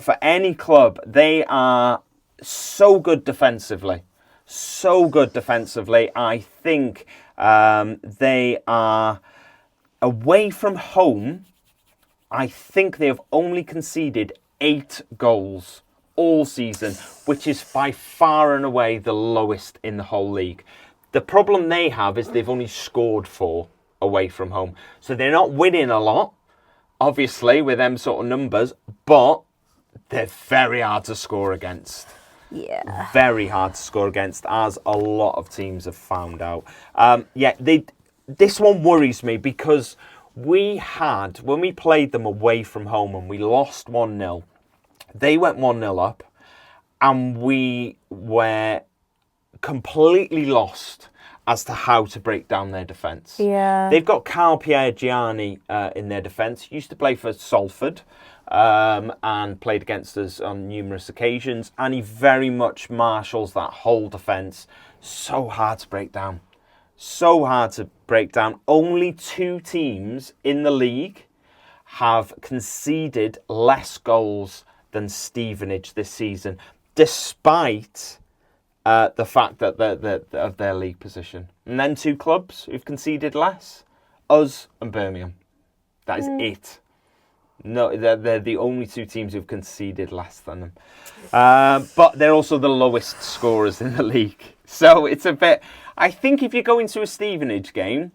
for any club. They are so good defensively. So good defensively. I think they are away from home. I think they have only conceded 8 goals all season, which is by far and away the lowest in the whole league. The problem they have is they've only scored 4 away from home. So they're not winning a lot, obviously, with them sort of numbers, but they're very hard to score against. Yeah. Very hard to score against, as a lot of teams have found out. This one worries me because when we played them away from home and we lost 1-0, they went 1-0 up and we were completely lost as to how to break down their defence. Yeah. They've got Carl Pierre Gianni in their defence. Used to play for Salford and played against us on numerous occasions. And he very much marshals that whole defence. So hard to break down. So hard to break down. Only 2 teams in the league have conceded less goals than Stevenage this season, despite the fact that of their league position. And then 2 clubs who've conceded less, us and Birmingham. That is it. No, they're the only 2 teams who've conceded less than them. But they're also the lowest scorers in the league. So it's a bit... I think if you go into a Stevenage game,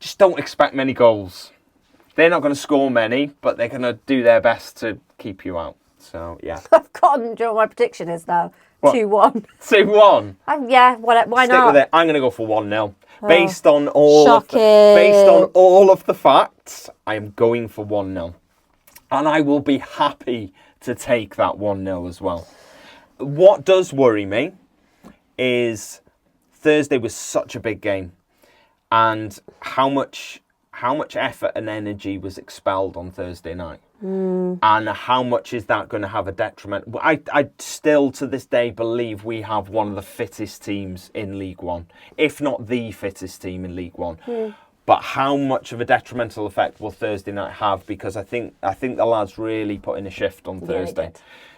just don't expect many goals. They're not going to score many, but they're going to do their best to keep you out. So, yeah. I've forgotten what my prediction is now. What? 2-1. 2-1? Yeah, why Stick not? with it. I'm going to go for 1-0. Oh, Based on all of the facts, I am going for 1-0. And I will be happy to take that 1-0 as well. What does worry me is Thursday was such a big game and how much effort and energy was expelled on Thursday night. And how much is that going to have a detriment? I still, to this day, believe we have one of the fittest teams in League One, if not the fittest team in League One. But how much of a detrimental effect will Thursday night have? Because I think the lads really put in a shift on Thursday.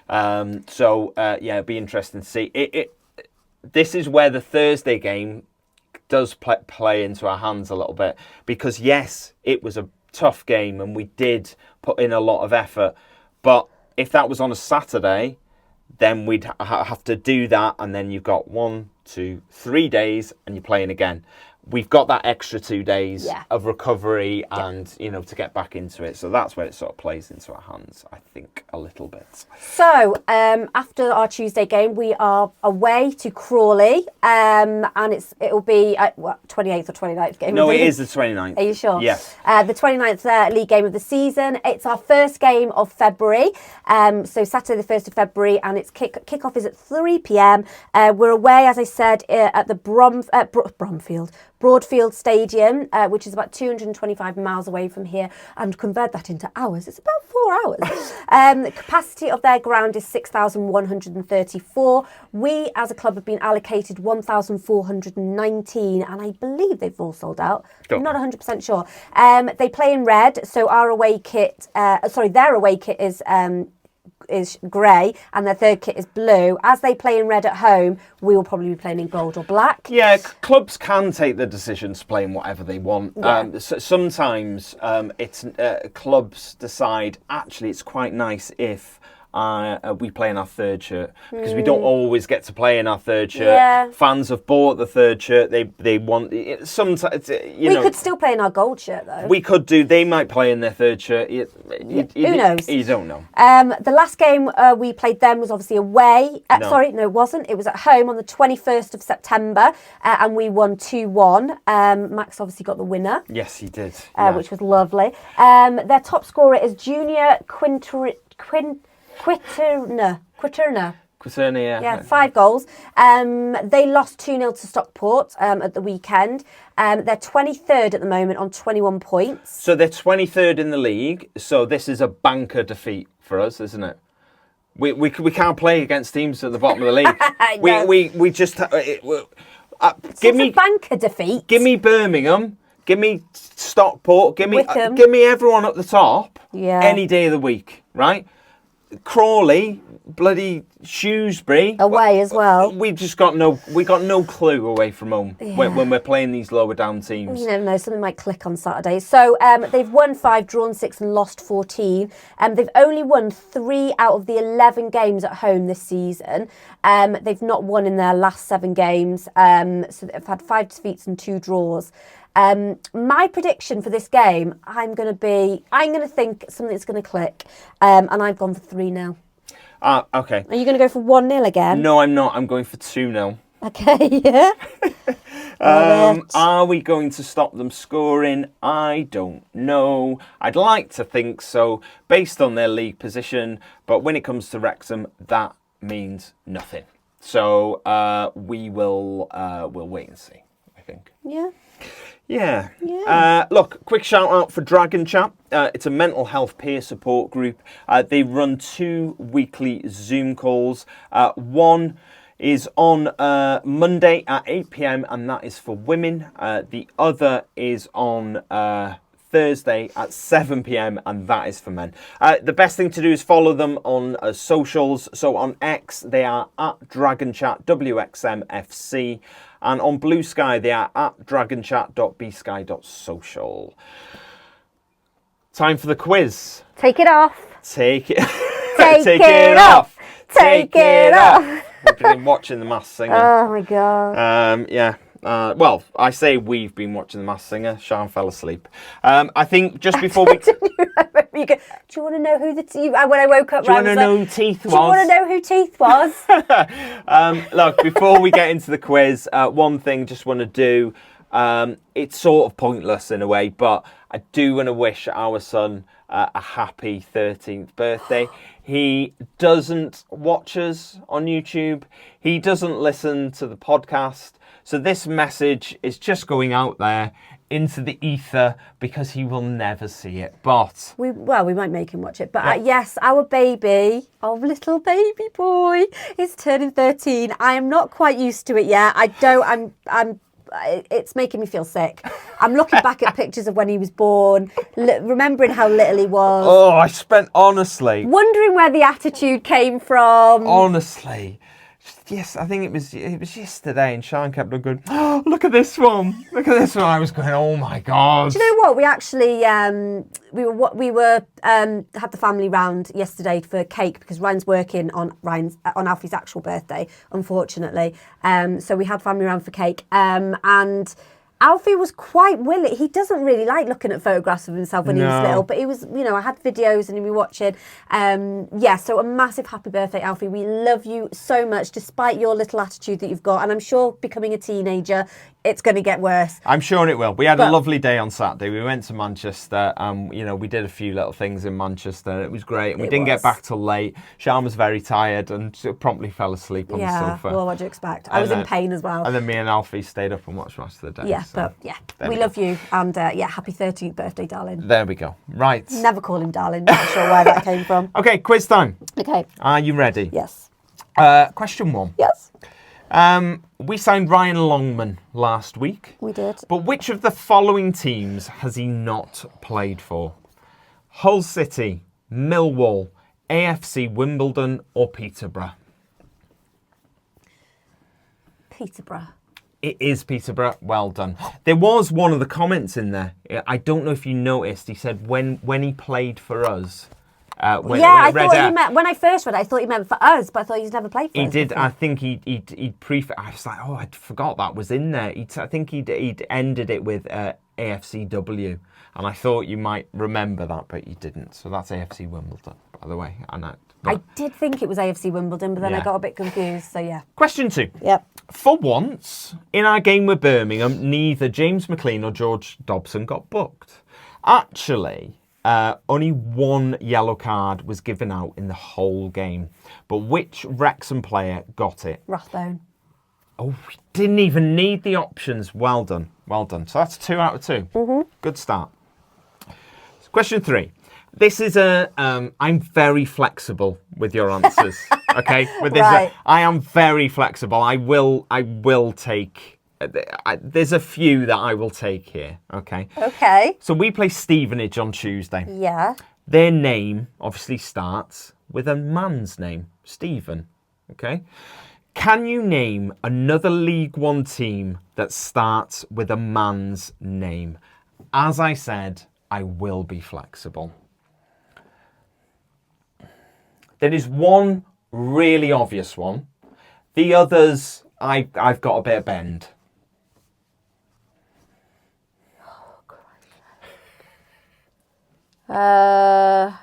It'd be interesting to see. This is where the Thursday game does play into our hands a little bit, because yes, it was a tough game and we did put in a lot of effort, but if that was on a Saturday, then we'd have to do that, and then you've got 1, 2, 3 days and you're playing again. We've got that extra 2 days of recovery and, to get back into it. So that's where it sort of plays into our hands, I think, a little bit. So, after our Tuesday game, we are away to Crawley, and it'll be 28th or 29th game. No, it is the 29th. Are you sure? Yes. The 29th league game of the season. It's our first game of February, so Saturday the 1st of February, and its kickoff is at 3 p.m. We're away, as I said, at the Broadfield Stadium, which is about 225 miles away from here, and convert that into hours, it's about 4 hours. The capacity of their ground is 6,134. We, as a club, have been allocated 1,419, and I believe they've all sold out. I'm not 100% sure. They play in red, so their away kit is grey and their third kit is blue. As they play in red at home, we will probably be playing in gold or black. Yeah, clubs can take the decision to play in whatever they want. Yeah. Sometimes it's clubs decide, actually, it's quite nice if we play in our third shirt, because we don't always get to play in our third shirt. Yeah. Fans have bought the third shirt. They want it. Sometimes We could still play in our gold shirt though. We could do. They might play in their third shirt. Who knows? You don't know. The last game we played them was obviously away. Sorry, no, it wasn't. It was at home on the 21st of September, and we won 2-1. Max obviously got the winner. Yes, he did. Which was lovely. Their top scorer is Junior Quiterna. Yeah, 5 goals. They lost 2-0 to Stockport at the weekend. They're 23rd at the moment on 21 points. So they're 23rd in the league. So this is a banker defeat for us, isn't it? We can't play against teams at the bottom of the league. we just give me a banker defeat. Give me Birmingham. Give me Stockport. Give me everyone up the top. Yeah. Any day of the week, right? Crawley, bloody Shrewsbury away as well. We got no clue away from home when we're playing these lower down teams. You never know, something might click on Saturday. So they've won 5, drawn 6 and lost 14. They've only won 3 out of the 11 games at home this season. They've not won in their last 7 games. So they've had 5 defeats and 2 draws. My prediction for this game, I'm going to think something's going to click, and I've gone for 3-0. Okay. Are you going to go for 1-0 again? No, I'm not. I'm going for 2-0. Okay, yeah. Are we going to stop them scoring? I don't know. I'd like to think so, based on their league position, but when it comes to Wrexham, that means nothing. So we'll wait and see, I think. Yeah. Yeah. Look, quick shout out for Dragon Chat. It's a mental health peer support group. They run 2 weekly Zoom calls. One is on Monday at 8 p.m. and that is for women. The other is on Thursday at 7 p.m. and that is for men. The best thing to do is follow them on socials. So on X, they are at DragonChat WXMFC. And on Blue Sky, they are at dragonchat.bsky.social. Time for the quiz. Take it off. Take it off. Take it off. We've been watching The Masked Singer. Oh my God. Yeah. Well, I say we've been watching The Masked Singer. Siân fell asleep. I think just before we... do you want to know who the teeth... When I woke up... Do you want to know who Teeth was? Do you want to know who Teeth was? Look, before we get into the quiz, one thing just want to do... it's sort of pointless in a way, but I do want to wish our son a happy 13th birthday. He doesn't watch us on YouTube. He doesn't listen to the podcast. So this message is just going out there into the ether because he will never see it. But we might make him watch it. But yes, our baby, our little baby boy, is turning 13. I am not quite used to it yet. It's making me feel sick. I'm looking back at pictures of when he was born, remembering how little he was. Oh, I spent, honestly, wondering where the attitude came from. Honestly. Yes, I think it was yesterday, and Siân kept on going, oh, look at this one. Look at this one. I was going, oh my God. Do you know what? We actually had the family round yesterday for cake because Ryan's working on Alfie's actual birthday, unfortunately. So we had family round for cake, and Alfie was quite willing. He doesn't really like looking at photographs of himself when he was little, but he was, I had videos and he was watching. So a massive happy birthday, Alfie. We love you so much, despite your little attitude that you've got. And I'm sure becoming a teenager, it's going to get worse. I'm sure it will. We had a lovely day on Saturday. We went to Manchester. We did a few little things in Manchester. It was great. And we didn't get back till late. Sean was very tired and promptly fell asleep on the sofa. Well, what do you expect? I was in pain as well. And then me and Alfie stayed up and watched the rest of the day. Yeah, so, we love you. And happy 13th birthday, darling. There we go. Right. Never call him darling. Not sure where that came from. Okay, quiz time. Okay. Are you ready? Yes. Question 1. Yes. We signed Ryan Longman last week. We did. But which of the following teams has he not played for? Hull City, Millwall, AFC Wimbledon or Peterborough? Peterborough. It is Peterborough. Well done. There was one of the comments in there. I don't know if you noticed. He said when he played for us. I thought he meant, when I first read it, I thought he meant for us, but I thought he's never played for us. He did. I think he'd I was like, I forgot that was in there. I think he'd ended it with AFCW, and I thought you might remember that, but you didn't. So that's AFC Wimbledon, by the way. I did think it was AFC Wimbledon, but then I got a bit confused, so yeah. Question 2. Yep. For once, in our game with Birmingham, neither James McLean or George Dobson got booked. Actually, only one yellow card was given out in the whole game. But which Wrexham player got it? Rathbone. Oh, we didn't even need the options. Well done. Well done. So that's 2 out of 2. Mm-hmm. Good start. Question 3. This is I'm very flexible with your answers. Okay? With this, right. I am very flexible. I will take... there's a few that I will take here, okay? Okay. So we play Stevenage on Tuesday. Yeah. Their name obviously starts with a man's name, Stephen, okay? Can you name another League One team that starts with a man's name? As I said, I will be flexible. There is one really obvious one. The others, I've got a bit of bend. Well,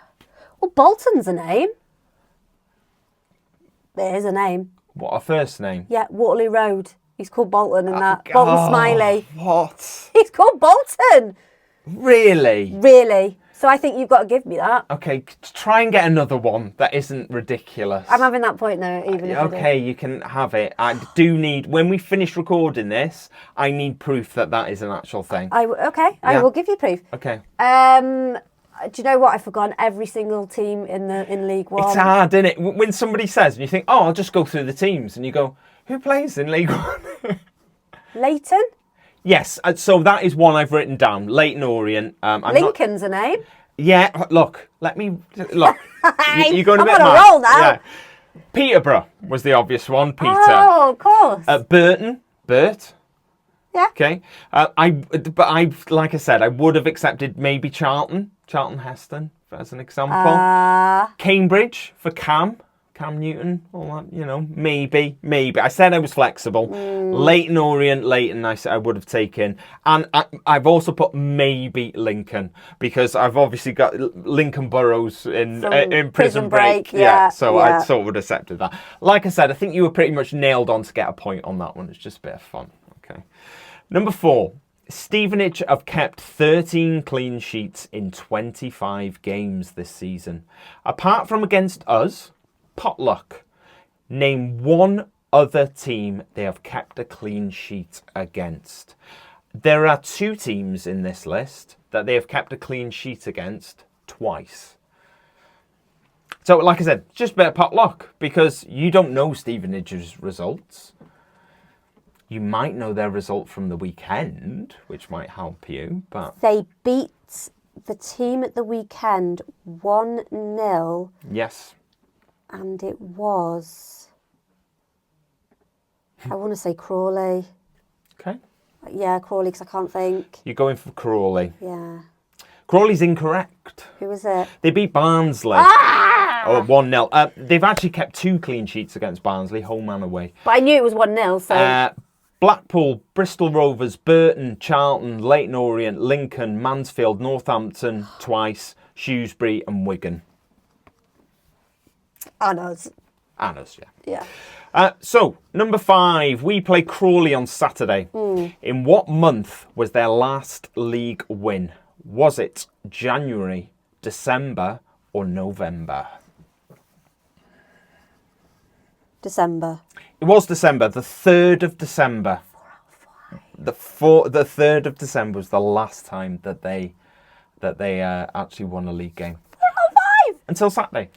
Bolton's a name. There's a name. What, a first name? Yeah, Waterloo Road. He's called Bolton and that. Bolton Smiley. What? He's called Bolton. Really? Really. So I think you've got to give me that. Okay, try and get another one that isn't ridiculous. I'm having that point though, even if okay, you can have it. I do need, when we finish recording this, I need proof that that is an actual thing. I will give you proof. Okay. Do you know what? I've forgotten every single team in League One. It's hard, isn't it? When somebody says, and you think, oh, I'll just go through the teams, and you go, who plays in League One? Leighton? Yes, so that is one I've written down. Leighton Orient. Lincoln's a name. Yeah, look. You're going a bit I'm on a roll now. Yeah. Peterborough was the obvious one. Peter. Oh, of course. Bert. Yeah. Okay. Like I said, I would have accepted maybe Charlton Heston as an example. Cambridge for Cam Newton, all that, maybe. I said I was flexible. Leighton Orient, I would have taken. And I've also put maybe Lincoln, because I've obviously got Lincoln Burrows in Prison Break. I sort of would have accepted that. Like I said, I think you were pretty much nailed on to get a point on that one. It's just a bit of fun. Okay. Number 4. Stevenage have kept 13 clean sheets in 25 games this season. Apart from against us, Potluck. Name one other team they have kept a clean sheet against. There are 2 teams in this list that they have kept a clean sheet against twice. So, like I said, just a bit of potluck, because you don't know Stevenage's results. You might know their result from the weekend, which might help you, but... They beat the team at the weekend 1-0. Yes. And it was... I want to say Crawley. Okay. Yeah, Crawley, because I can't think. You're going for Crawley. Yeah. Crawley's incorrect. Who was it? They beat Barnsley. 1-0. They've actually kept 2 clean sheets against Barnsley, home and away. But I knew it was 1-0, so... Blackpool, Bristol Rovers, Burton, Charlton, Leighton Orient, Lincoln, Mansfield, Northampton twice, Shrewsbury and Wigan. Oh no, And us, yeah. Yeah. So, number 5, we play Crawley on Saturday. In what month was their last league win? Was it January, December, or November? December. It was December, the 3rd of December. 4 out of 5. The 3rd of December was the last time that they actually won a league game. 4 out of 5. Until Saturday.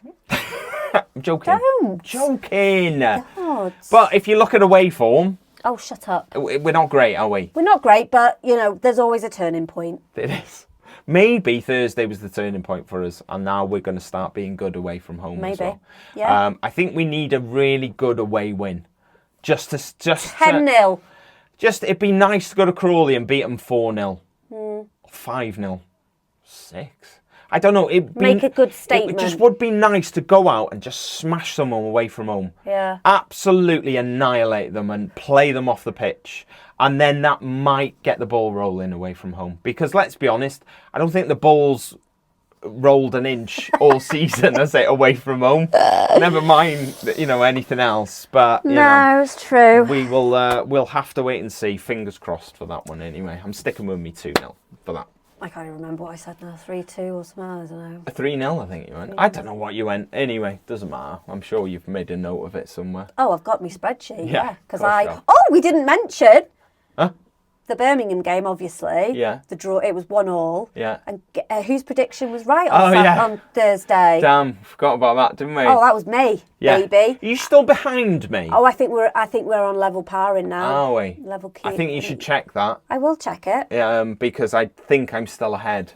I'm joking. Don't. Joking. God. But if you look at away form, Oh, shut up. we're not great, are we? We're not great, but, you know, there's always a turning point. It is. Maybe Thursday was the turning point for us, and now we're going to start being good away from home as Maybe. well. Yeah. I think we need a really good away win. Just 10-0. Just, it'd be nice to go to Crawley and beat them 4-0. 5-0. 6. I don't know. Make a good statement. It just would be nice to go out and just smash someone away from home. Yeah. Absolutely annihilate them and play them off the pitch. And then that might get the ball rolling away from home. Because let's be honest, I don't think the ball's rolled an inch all season, has it, away from home? Never mind, anything else. But, it's true. we'll have to wait and see. Fingers crossed for that one anyway. I'm sticking with me 2-0 for that. I can't even remember what I said now. 3-2 or something, I don't know. 3-0, I think you went. I don't know what you went. Anyway, doesn't matter. I'm sure you've made a note of it somewhere. Oh, I've got my spreadsheet, Yeah, because of course you have. Oh, we didn't mention... Huh? The Birmingham game, obviously. Yeah. The draw, it was 1-1. Yeah. And whose prediction was right on Thursday? Damn, forgot about that, didn't we? Oh, that was me, baby. Are you still behind me? Oh, I think we're on level powering now. Are we? Level Q. I think you should check that. I will check it. Because I think I'm still ahead.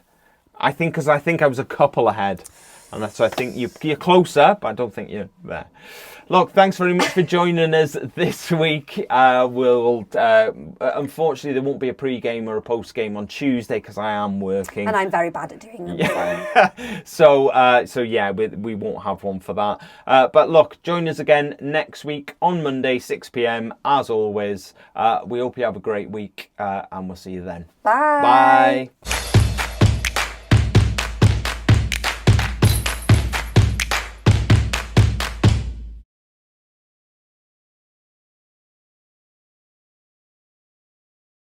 I think I was a couple ahead. And so I think you're closer, but I don't think you're there. Look, thanks very much for joining us this week. Unfortunately, there won't be a pre-game or a post-game on Tuesday because I am working. And I'm very bad at doing them. Yeah. So yeah, we won't have one for that. But look, join us again next week on Monday, 6 p.m. As always, we hope you have a great week, and we'll see you then. Bye. Bye.